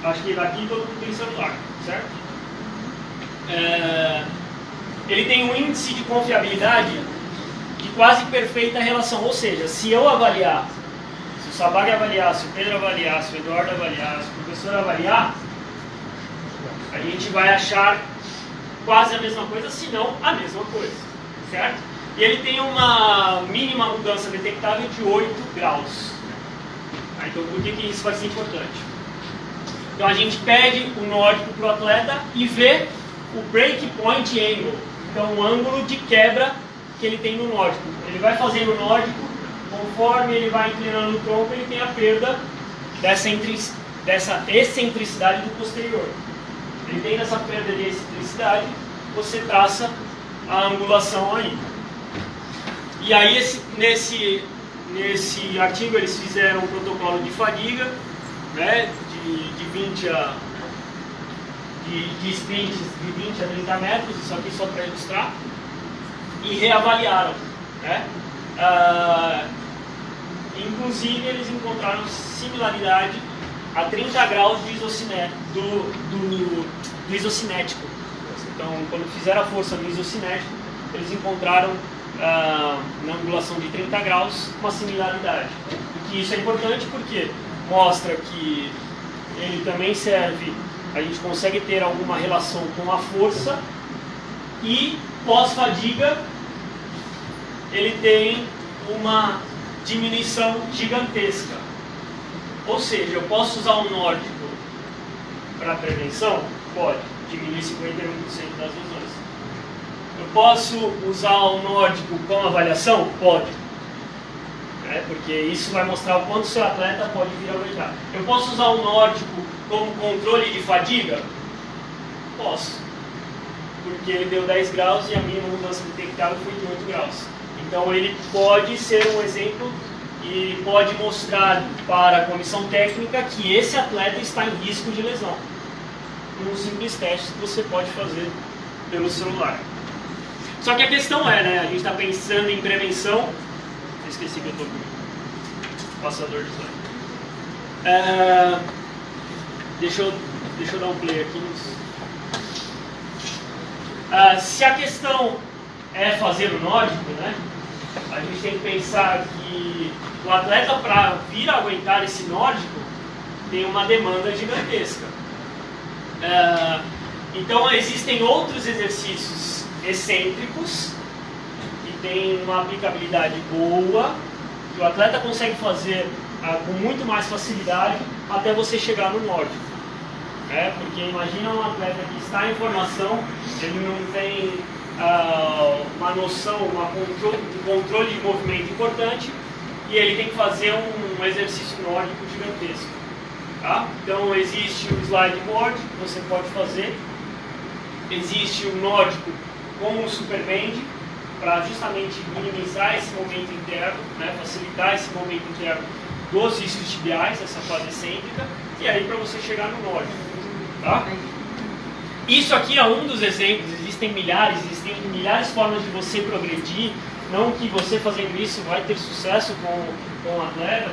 acho que daqui todo mundo tem celular, certo? Ele tem um índice de confiabilidade de quase perfeita relação, ou seja, se eu avaliar, se o Sabag avaliar, se o Pedro avaliar, se o Eduardo avaliar, se o professor avaliar, a gente vai achar quase a mesma coisa, se não a mesma coisa, certo? E ele tem uma mínima mudança detectável de 8 graus. Então por que isso vai ser importante? Então a gente pede o nórdico para o atleta e vê o break point angle, então o ângulo de quebra que ele tem no nórdico. Ele vai fazendo o nórdico, conforme ele vai inclinando o tronco, ele tem a perda dessa excentricidade do posterior. Ele tem essa perda de excentricidade, você traça a angulação aí. E aí nesse artigo eles fizeram um protocolo de fadiga, né, de 20 a de sprints de 20 a 30 metros, isso aqui só para ilustrar, e reavaliaram, né? Inclusive eles encontraram similaridade a 30 graus de do isocinético. Então, quando fizeram a força do isocinético, eles encontraram na angulação de 30 graus uma similaridade. E que isso é importante porque mostra que ele também serve, a gente consegue ter alguma relação com a força, e pós-fadiga ele tem uma diminuição gigantesca. Ou seja, eu posso usar o nórdico para prevenção? Pode, diminui 51% das lesões. Eu posso usar o nórdico como avaliação? Pode. Porque isso vai mostrar o quanto o seu atleta pode vir a aguentar. Eu posso usar o nórdico como controle de fadiga? Posso. Porque ele deu 10 graus e a mínima mudança detectável foi de 8 graus. Então ele pode ser um exemplo e pode mostrar para a comissão técnica que esse atleta está em risco de lesão. Um simples teste que você pode fazer pelo celular. Só que a questão é, né? A gente está pensando em prevenção. Eu esqueci que eu estou com o passador de slide. Deixa eu dar um play aqui. Se a questão é fazer o nórdico, né? A gente tem que pensar que o atleta, para vir a aguentar esse nórdico, tem uma demanda gigantesca. Então existem outros exercícios excêntricos que têm uma aplicabilidade boa, que o atleta consegue fazer com muito mais facilidade até você chegar no nórdico. Porque imagina um atleta que está em formação, ele não tem uma noção, um controle de movimento importante, e ele tem que fazer um exercício nórdico gigantesco. Tá? Então existe o slide board que você pode fazer, existe o nórdico com o superband, para justamente minimizar esse momento interno, né? Facilitar esse momento interno dos isquios tibiais, essa fase excêntrica, e aí para você chegar no nórdico. Tá? Isso aqui é um dos exemplos, existem milhares formas de você progredir, não que você fazendo isso vai ter sucesso com o atleta,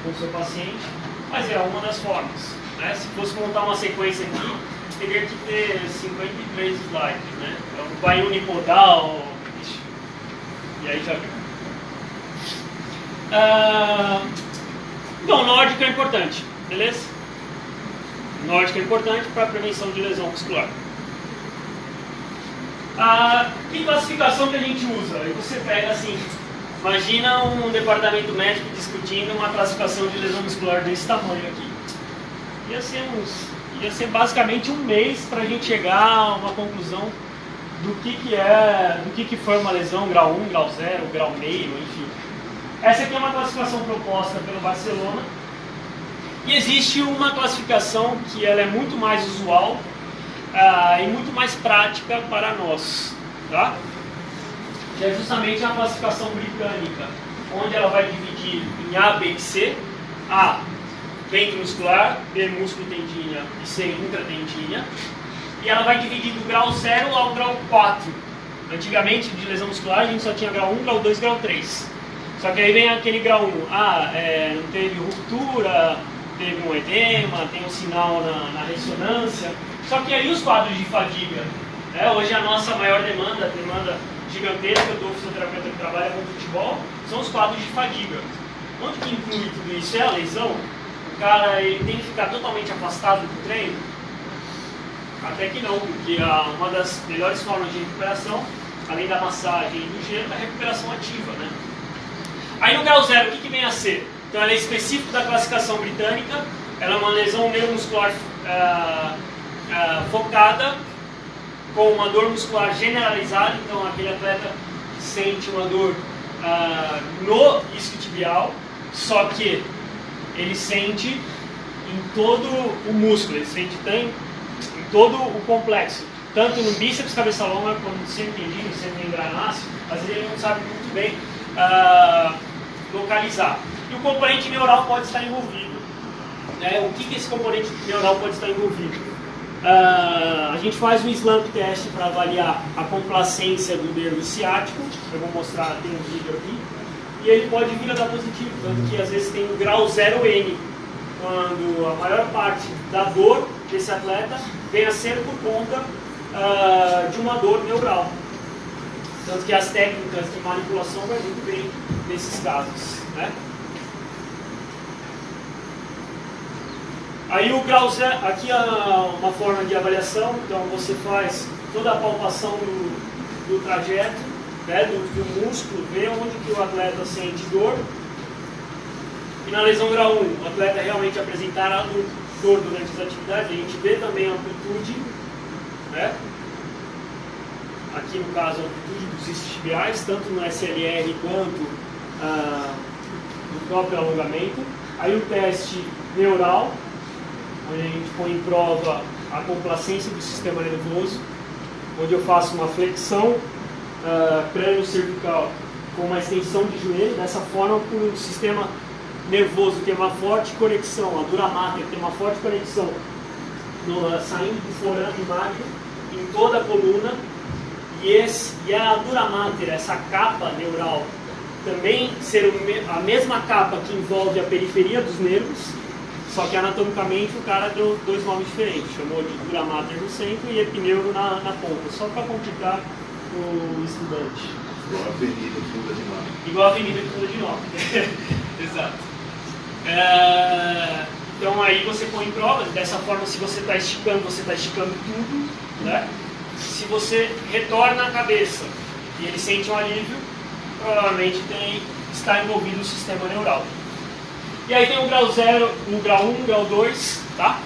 com o seu paciente, mas é uma das formas. Né? Se fosse montar uma sequência aqui, teria que ter 53 slides, né? Então vai unipodal, e aí já viu. Então, nórdico é importante, beleza? Nórdico é importante para a prevenção de lesão muscular. Que classificação que a gente usa? Aí você pega assim, imagina um departamento médico discutindo uma classificação de lesão muscular desse tamanho aqui. Ia ser basicamente um mês para a gente chegar a uma conclusão do que foi uma lesão grau 1, grau 0, grau meio, enfim. Essa aqui é uma classificação proposta pelo Barcelona. E existe uma classificação que ela é muito mais usual e muito mais prática para nós, tá? Que é justamente a classificação britânica, onde ela vai dividir em A, B e C. A, ventre muscular, B, músculo tendínea e C, intratendínea. E ela vai dividir do grau 0 ao grau 4. Antigamente, de lesão muscular, a gente só tinha grau 1, grau 2 e grau 3. Só que aí vem aquele grau 1. Não teve ruptura, teve um edema, tem um sinal na ressonância. Só que aí os quadros de fadiga, né? Hoje a nossa maior demanda gigantesca do fisioterapeuta que trabalha com futebol, são os quadros de fadiga. Onde que inclui tudo isso? É a lesão? O cara ele tem que ficar totalmente afastado do treino? Até que não, porque uma das melhores formas de recuperação, além da massagem e do gelo, é a recuperação ativa, né? Aí no grau 0, o que vem a ser? Então ela é específica da classificação britânica, ela é uma lesão neuromuscular focada, com uma dor muscular generalizada, então aquele atleta sente uma dor no isquiotibial, só que ele sente em todo o músculo, ele sente em todo o complexo, tanto no bíceps, cabeça longa, como no semitendino, semimembranáceo, às vezes ele não sabe muito bem localizar. E o componente neural pode estar envolvido. O que esse componente neural pode estar envolvido? A gente faz um SLAMP teste para avaliar a complacência do nervo ciático. Eu vou mostrar, tem um vídeo aqui. E ele pode vir a dar positivo, tanto que às vezes tem o grau 0N, quando a maior parte da dor desse atleta vem a ser por conta de uma dor neural. Tanto que as técnicas de manipulação vai muito bem nesses casos, né? Aí o grau zero, aqui é uma forma de avaliação, então você faz toda a palpação do trajeto, né, do músculo, vê onde que o atleta sente dor. E na lesão grau 1, o atleta realmente apresentar a dor durante as atividades, a gente vê também a amplitude, né? Aqui no caso a amplitude dos isquiotibiais, tanto no SLR quanto no próprio alongamento. Aí o teste neural, onde a gente põe em prova a complacência do sistema nervoso, onde eu faço uma flexão crânio-cervical com uma extensão de joelho, dessa forma o sistema nervoso tem uma forte conexão, a dura mater tem uma forte conexão saindo do forame magno em toda a coluna, e a dura mater, essa capa neural, também ser a mesma capa que envolve a periferia dos nervos, só que anatomicamente o cara deu dois nomes diferentes, chamou de dura mater no centro e epineuro na ponta, só para complicar o estudante. Igual a avenida que muda de nome. Igual a avenida que muda de nome. Exato. Então aí você põe em prova, dessa forma se você está esticando tudo, né? Se você retorna a cabeça e ele sente um alívio, provavelmente está envolvido o sistema neural. E aí tem o grau 0, o grau 1, o grau 2, tá?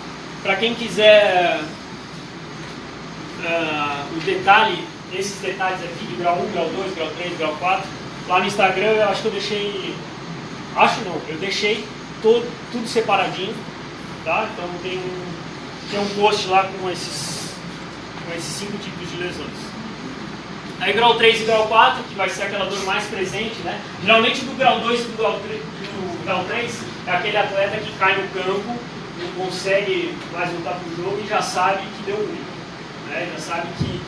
Para quem quiser o detalhe, esses detalhes aqui de grau 1, grau 2, grau 3, grau 4, lá no Instagram eu acho que eu deixei, eu deixei tudo separadinho, tá? Então tem um post lá com esses 5 tipos de lesões. Aí grau 3 e grau 4, que vai ser aquela dor mais presente, né? Geralmente do grau 2 e do grau 3 é aquele atleta que cai no campo, não consegue mais voltar para o jogo e já sabe que deu ruim, né? Já sabe que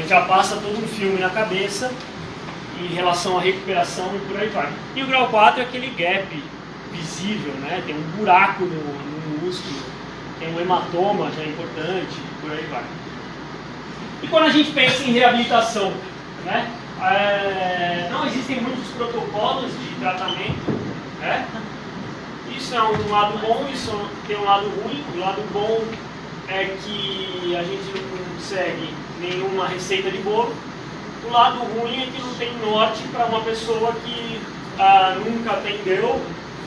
já passa todo um filme na cabeça em relação à recuperação e por aí vai. E o grau 4 é aquele gap visível, né? Tem um buraco no músculo, tem um hematoma já importante, por aí vai. E quando a gente pensa em reabilitação, né? Não existem muitos protocolos de tratamento, né? Isso é um lado bom, isso tem um lado ruim. O lado bom é que a gente não segue nenhuma receita de bolo. O lado ruim é que não tem norte para uma pessoa que nunca atendeu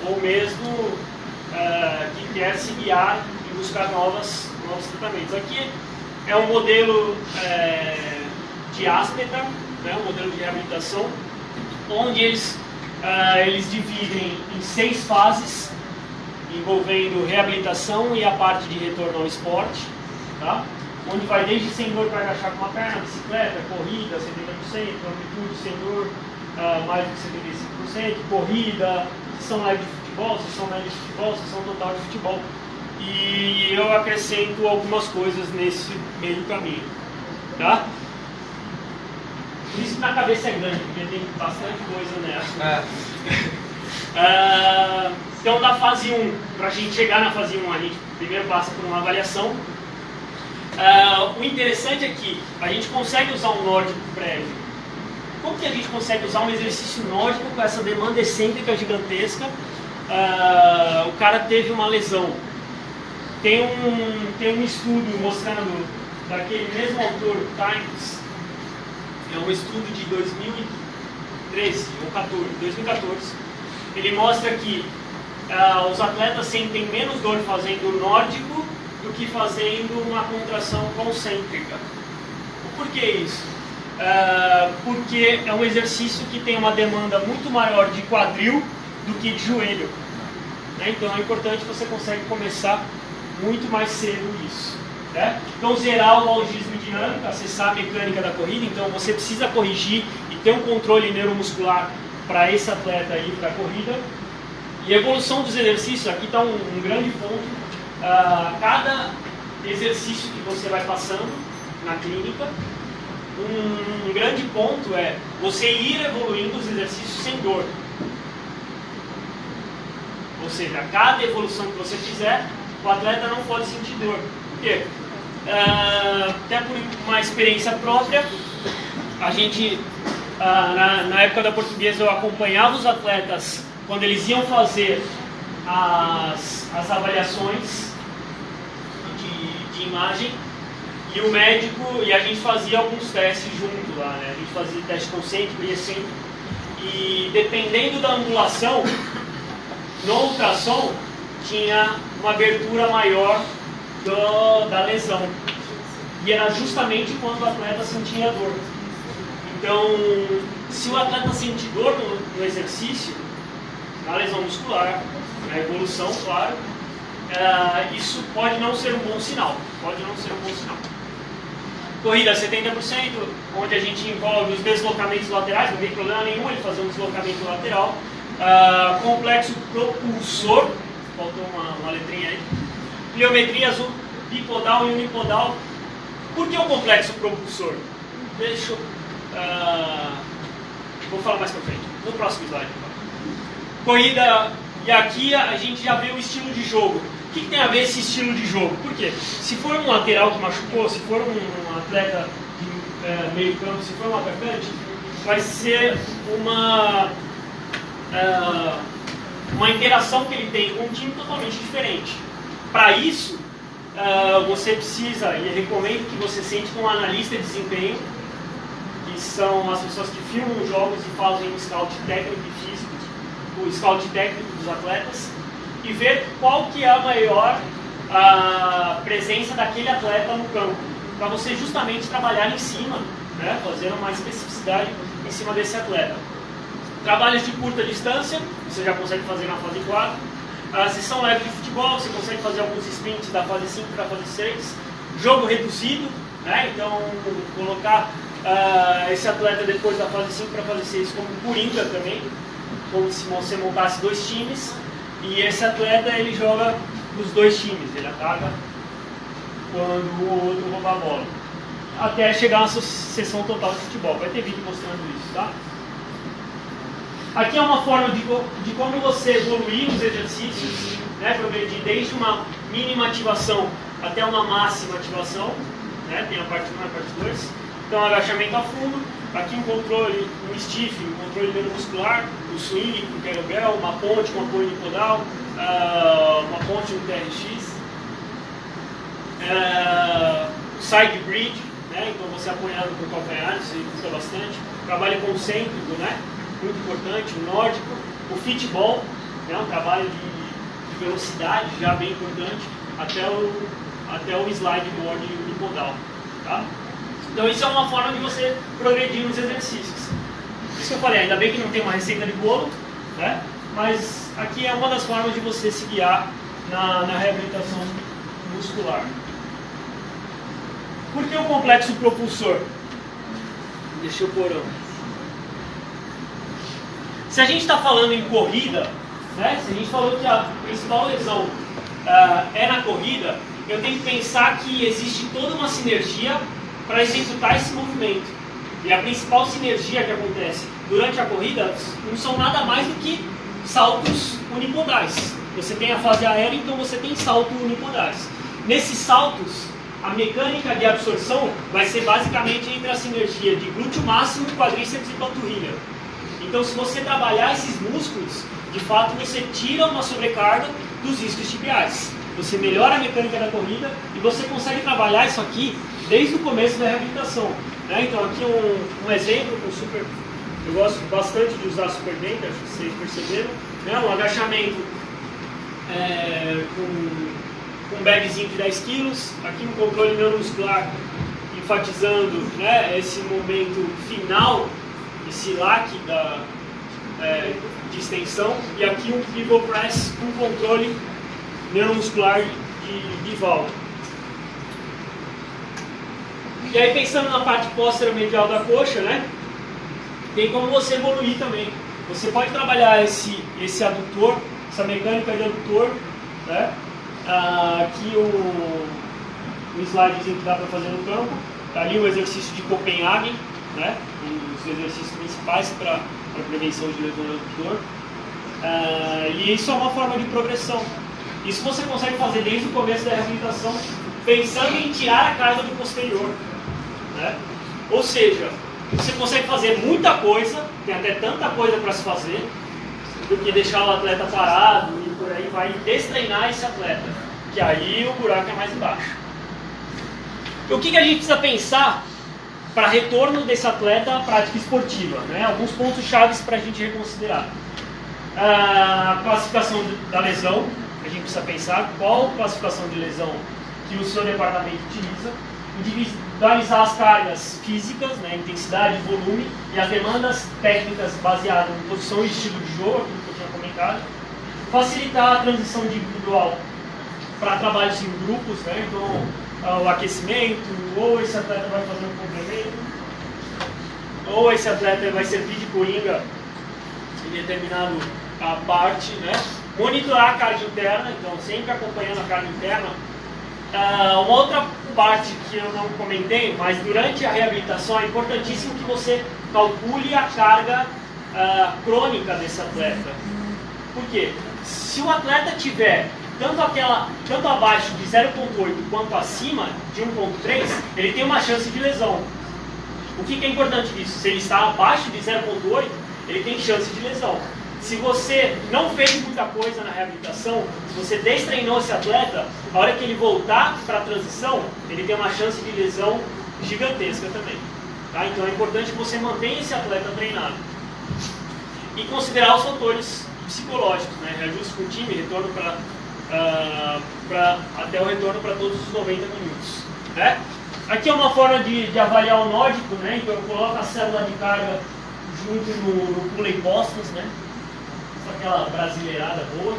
ou mesmo que quer se guiar e buscar novos tratamentos. Aqui é um modelo de Aspetar, né, um modelo de reabilitação, onde eles dividem em 6 fases, envolvendo reabilitação e a parte de retorno ao esporte, tá? Onde vai desde sem dor para agachar com uma perna, bicicleta, corrida, 70%, amplitude sem dor, mais de 75%, corrida, sessão leve de futebol, sessão média de futebol, sessão total de futebol. E eu acrescento algumas coisas nesse meio caminho, tá? Por isso que na cabeça é grande, porque tem bastante coisa nessa. Então, da fase 1, para a gente chegar na fase 1, a gente primeiro passa por uma avaliação. O interessante é que a gente consegue usar um nórdico prévio. Como que a gente consegue usar um exercício nórdico com essa demanda excêntrica gigantesca? O cara teve uma lesão. Tem um estudo mostrando, daquele mesmo autor, Times, é um estudo de 2013 ou 2014. Ele mostra que os atletas sentem menos dor fazendo nórdico do que fazendo uma contração concêntrica. Por que isso? porque é um exercício que tem uma demanda muito maior de quadril do que de joelho. Né? Então é importante que você consegue começar muito mais cedo isso. Né? Então zerar o logismo dinâmico, acessar a mecânica da corrida, então você precisa corrigir e ter um controle neuromuscular para esse atleta ir para a corrida. E a evolução dos exercícios, aqui está um grande ponto. Cada exercício que você vai passando na clínica, um grande ponto é você ir evoluindo os exercícios sem dor. Ou seja, cada evolução que você fizer, o atleta não pode sentir dor. Por quê? Até por uma experiência própria, a gente, na época da Portuguesa, eu acompanhava os atletas quando eles iam fazer as avaliações de imagem, e o médico, e a gente fazia alguns testes junto lá, né? A gente fazia teste concêntrico e excêntrico, e dependendo da angulação, no ultrassom tinha uma abertura maior da lesão, e era justamente quando o atleta sentia dor. Então, se o atleta sentir dor no exercício, na lesão muscular, na evolução, claro, isso pode não ser um bom sinal. Pode não ser um bom sinal. Corrida 70%, onde a gente envolve os deslocamentos laterais, não tem problema nenhum ele fazer um deslocamento lateral. Complexo propulsor, faltou uma letrinha aí. Pliometrias bipodal e unipodal. Por que o complexo propulsor? Deixa eu... vou falar mais pra frente, no próximo slide. Corrida, e aqui a gente já vê o estilo de jogo. O que tem a ver esse estilo de jogo? Por quê? Se for um lateral que machucou, se for um atleta de meio campo, se for um atacante, vai ser uma interação que ele tem com um time totalmente diferente. Para isso, você precisa, e eu recomendo que você sente com um analista de desempenho, que são as pessoas que filmam os jogos e fazem o scout técnico e físico, o scout técnico dos atletas, e ver qual que é a maior presença daquele atleta no campo, para você justamente trabalhar em cima, né, fazer uma especificidade em cima desse atleta. Trabalhos de curta distância, você já consegue fazer na fase 4. Sessão leve de futebol, você consegue fazer alguns sprints da fase 5 para a fase 6. Jogo reduzido, né, então colocar esse atleta depois da fase 5 para a fase 6 como coringa também, como se você montasse dois times, e esse atleta ele joga nos dois times, ele ataca quando o outro rouba a bola, até chegar na sessão total de futebol. Vai ter vídeo mostrando isso, tá? Aqui é uma forma de como você evoluir os exercícios, né, progredir desde uma mínima ativação até uma máxima ativação, né, tem a parte 1 e a parte 2. Então, agachamento a fundo, aqui um controle, um stiff, um controle neuromuscular, o swing com kettlebell, uma ponte com apoio unipodal, uma ponte no TRX, side bridge, né? Então você apoiado por calcanhar, isso ajuda bastante. Trabalho concêntrico, né? Muito importante, o nórdico, o fitball, né? Um trabalho de velocidade já bem importante, até o slide board unipodal, tá? Então isso é uma forma de você progredir nos exercícios. Por isso que eu falei, ainda bem que não tem uma receita de bolo, né? Mas aqui é uma das formas de você se guiar na reabilitação muscular. Por que o complexo propulsor? Deixa eu pôr. Se a gente está falando em corrida, né? Se a gente falou que a principal lesão é na corrida, eu tenho que pensar que existe toda uma sinergia para executar esse movimento. E a principal sinergia que acontece durante a corrida não são nada mais do que saltos unipodais. Você tem a fase aérea, então você tem saltos unipodais. Nesses saltos, a mecânica de absorção vai ser basicamente entre a sinergia de glúteo máximo, quadríceps e panturrilha. Então, se você trabalhar esses músculos, de fato você tira uma sobrecarga dos isquios tibiais. Você melhora a mecânica da corrida e você consegue trabalhar isso aqui desde o começo da reabilitação, né? Então aqui um exemplo com super, eu gosto bastante de usar super dente, acho que vocês perceberam, né? Um agachamento com um bagzinho de 10 kg, aqui um controle neuromuscular enfatizando, né, esse momento final, esse lac de extensão, e aqui um pivot press com controle neuromuscular de válvula. E aí, pensando na parte posteromedial da coxa, né, tem como você evoluir também. Você pode trabalhar esse adutor, essa mecânica de adutor, né? Aqui o slidezinho que dá para fazer no campo. Ali o exercício de Copenhagen, né? Um dos exercícios principais para prevenção de lesão do adutor. E isso é uma forma de progressão. Isso você consegue fazer desde o começo da reabilitação, pensando em tirar a carga do posterior, né? Ou seja, você consegue fazer muita coisa, tem até tanta coisa para se fazer, do que deixar o atleta parado e por aí vai destreinar esse atleta, que aí o buraco é mais embaixo. E o que a gente precisa pensar para retorno desse atleta à prática esportiva, né? Alguns pontos chaves para a gente reconsiderar. A classificação da lesão, a gente precisa pensar qual classificação de lesão que o seu departamento utiliza, individualizar as cargas físicas, né, intensidade, volume, e as demandas técnicas baseadas em posição e estilo de jogo, aquilo que eu tinha comentado, facilitar a transição de individual para trabalhos em grupos, né, então o aquecimento, ou esse atleta vai fazer um complemento, ou esse atleta vai servir de coringa em determinada parte, né, monitorar a carga interna, então sempre acompanhando a carga interna. Uma outra parte que eu não comentei, mas durante a reabilitação é importantíssimo que você calcule a carga crônica desse atleta. Por quê? Se o atleta tiver tanto abaixo de 0,8 quanto acima de 1,3, ele tem uma chance de lesão. O que é importante disso? Se ele está abaixo de 0,8, ele tem chance de lesão. Se você não fez muita coisa na reabilitação, se você destreinou esse atleta, a hora que ele voltar para a transição, ele tem uma chance de lesão gigantesca também. Tá? Então é importante que você mantenha esse atleta treinado. E considerar os fatores psicológicos, né? Reajuste com o time, retorno até o retorno para todos os 90 minutos. Né? Aqui é uma forma de avaliar o nórdico, né? Então eu coloco a célula de carga junto no pulley postos, né? Aquela brasileirada boa,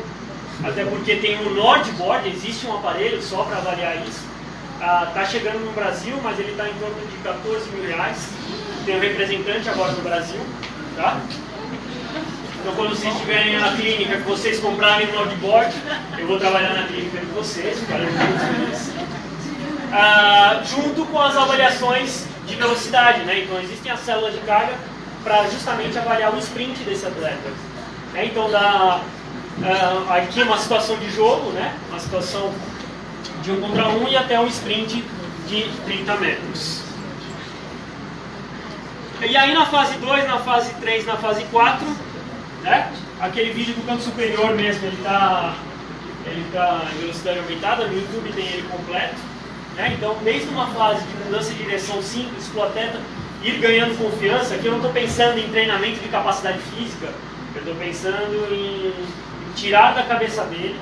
até porque tem o Nordboard, existe um aparelho só para avaliar isso. Está chegando no Brasil, mas ele está em torno de R$14.000. Tem um representante agora no Brasil, tá? Então quando vocês estiverem na clínica, que vocês comprarem o Nordboard, eu vou trabalhar na clínica de vocês, junto com as avaliações de velocidade, né? Então existem as células de carga para justamente avaliar o sprint desse atleta. Então aqui uma situação de jogo, né? Uma situação de 1 contra 1 e até um sprint de 30 metros. E aí na fase 2, na fase 3, na fase 4, né? Aquele vídeo do canto superior mesmo, ele tá em velocidade aumentada, no YouTube tem ele completo. Né? Então desde uma fase de mudança de direção simples para o atleta ir ganhando confiança, aqui eu não estou pensando em treinamento de capacidade física, eu estou pensando em tirar da cabeça dele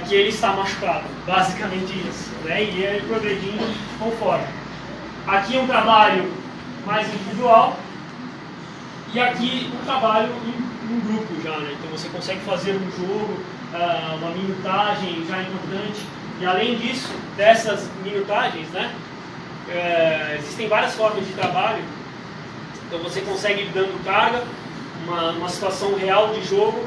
que ele está machucado, basicamente isso, né? E ele progredindo conforme. Aqui um trabalho mais individual e aqui um trabalho em grupo já, né? Então você consegue fazer um jogo, uma minutagem já importante, e além disso, dessas minutagens, né? Existem várias formas de trabalho, então você consegue ir dando carga, uma situação real de jogo,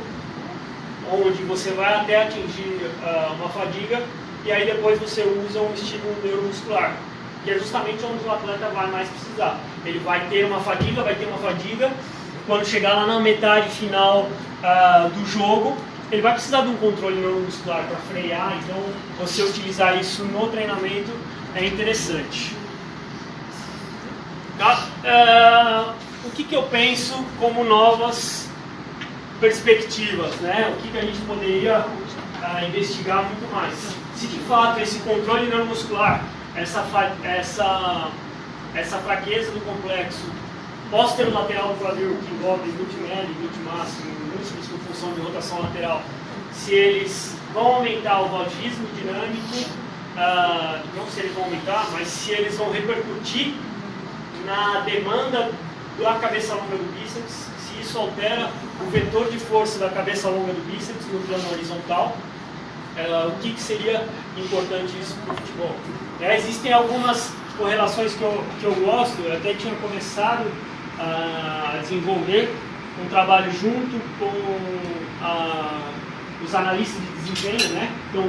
onde você vai até atingir uma fadiga, e aí depois você usa um estímulo neuromuscular, que é justamente onde o atleta vai mais precisar. Ele vai ter uma fadiga, quando chegar lá na metade final do jogo, ele vai precisar de um controle neuromuscular para frear, então você utilizar isso no treinamento é interessante. Tá? O que eu penso como novas perspectivas, né? O que a gente poderia investigar muito mais? Se de fato esse controle neuromuscular, essa fraqueza do complexo posterolateral do quadril, que envolve glúteo médio, glúteo máximo, músculos com função de rotação lateral, se eles vão aumentar o valgismo dinâmico, não se eles vão aumentar, mas se eles vão repercutir na demanda da cabeça longa do bíceps, se isso altera o vetor de força da cabeça longa do bíceps no plano horizontal, o que seria importante isso para o futebol. Existem algumas correlações que eu gosto, eu até tinha começado a desenvolver um trabalho junto com os analistas de desempenho, né? Então,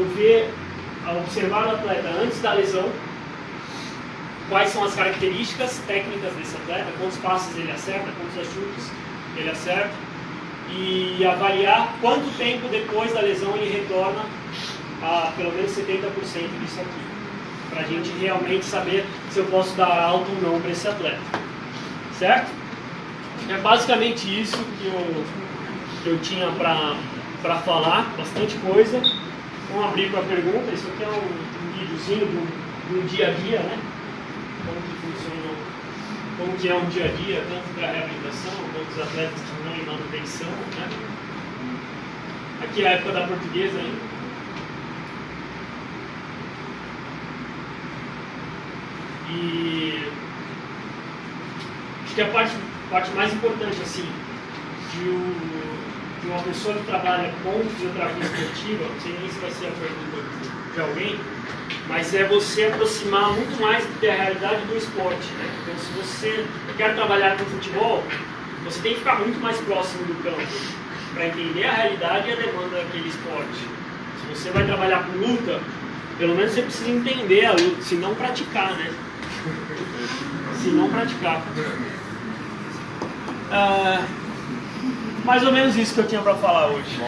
observar o atleta antes da lesão, quais são as características técnicas desse atleta, quantos passes ele acerta, quantos chutes ele acerta, e avaliar quanto tempo depois da lesão ele retorna a pelo menos 70% disso aqui, para a gente realmente saber se eu posso dar alta ou não para esse atleta, certo? É basicamente isso que eu tinha para falar, bastante coisa. Vamos abrir para pergunta. Isso aqui é um videozinho do dia a dia, né? Como que funciona, como que é um dia a dia, tanto para a reabilitação, quanto os atletas que estão em manutenção, né? Aqui é a época da portuguesa ainda. E acho que a parte mais importante assim, de uma pessoa que trabalha com fisioterapia esportiva, não sei nem se vai ser a pergunta de alguém, mas é você aproximar muito mais da realidade do esporte, né? Então, se você quer trabalhar com futebol, você tem que ficar muito mais próximo do campo para entender a realidade e a demanda daquele esporte. Se você vai trabalhar com luta, pelo menos você precisa entender a luta, se não praticar, né? Se não praticar. Mais ou menos isso que eu tinha para falar hoje.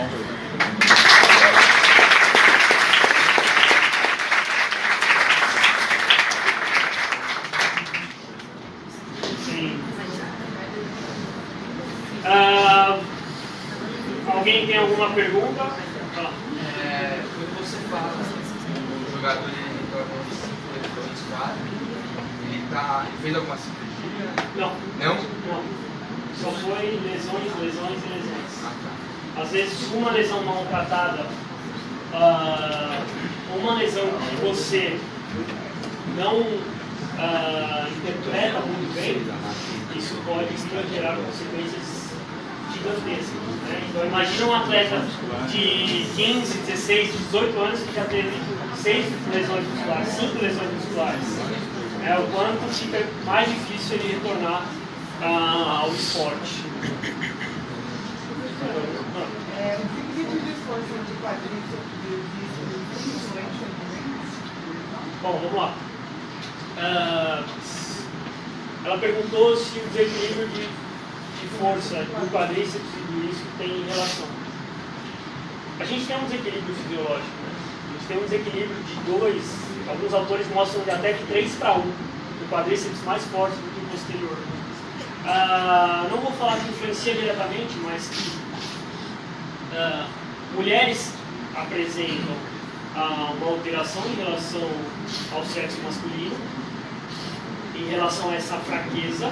Sim. Alguém tem alguma pergunta? Quando você fala o jogador ele retorna de 5 lesões, 4, ele fez alguma cirurgia? Não. Não? Não. Só foi lesões. Às vezes uma lesão mal tratada, uma lesão que você não interpreta muito bem, isso pode gerar consequências gigantescas, né? Então imagina um atleta de 15, 16, 18 anos que já teve 6 lesões musculares, 5 lesões musculares. O quanto fica mais difícil ele retornar ao esporte. O tipo de esforço de quadríceps Bom, vamos lá. Ela perguntou se o desequilíbrio de força do quadríceps e do isquio tem relação. A gente tem um desequilíbrio fisiológico, né? A gente tem um desequilíbrio de 2, alguns autores mostram de até que 3:1, do quadríceps mais forte do que o posterior. Não vou falar que influencia diretamente, mas que mulheres apresentam uma alteração em relação ao sexo masculino, em relação a essa fraqueza,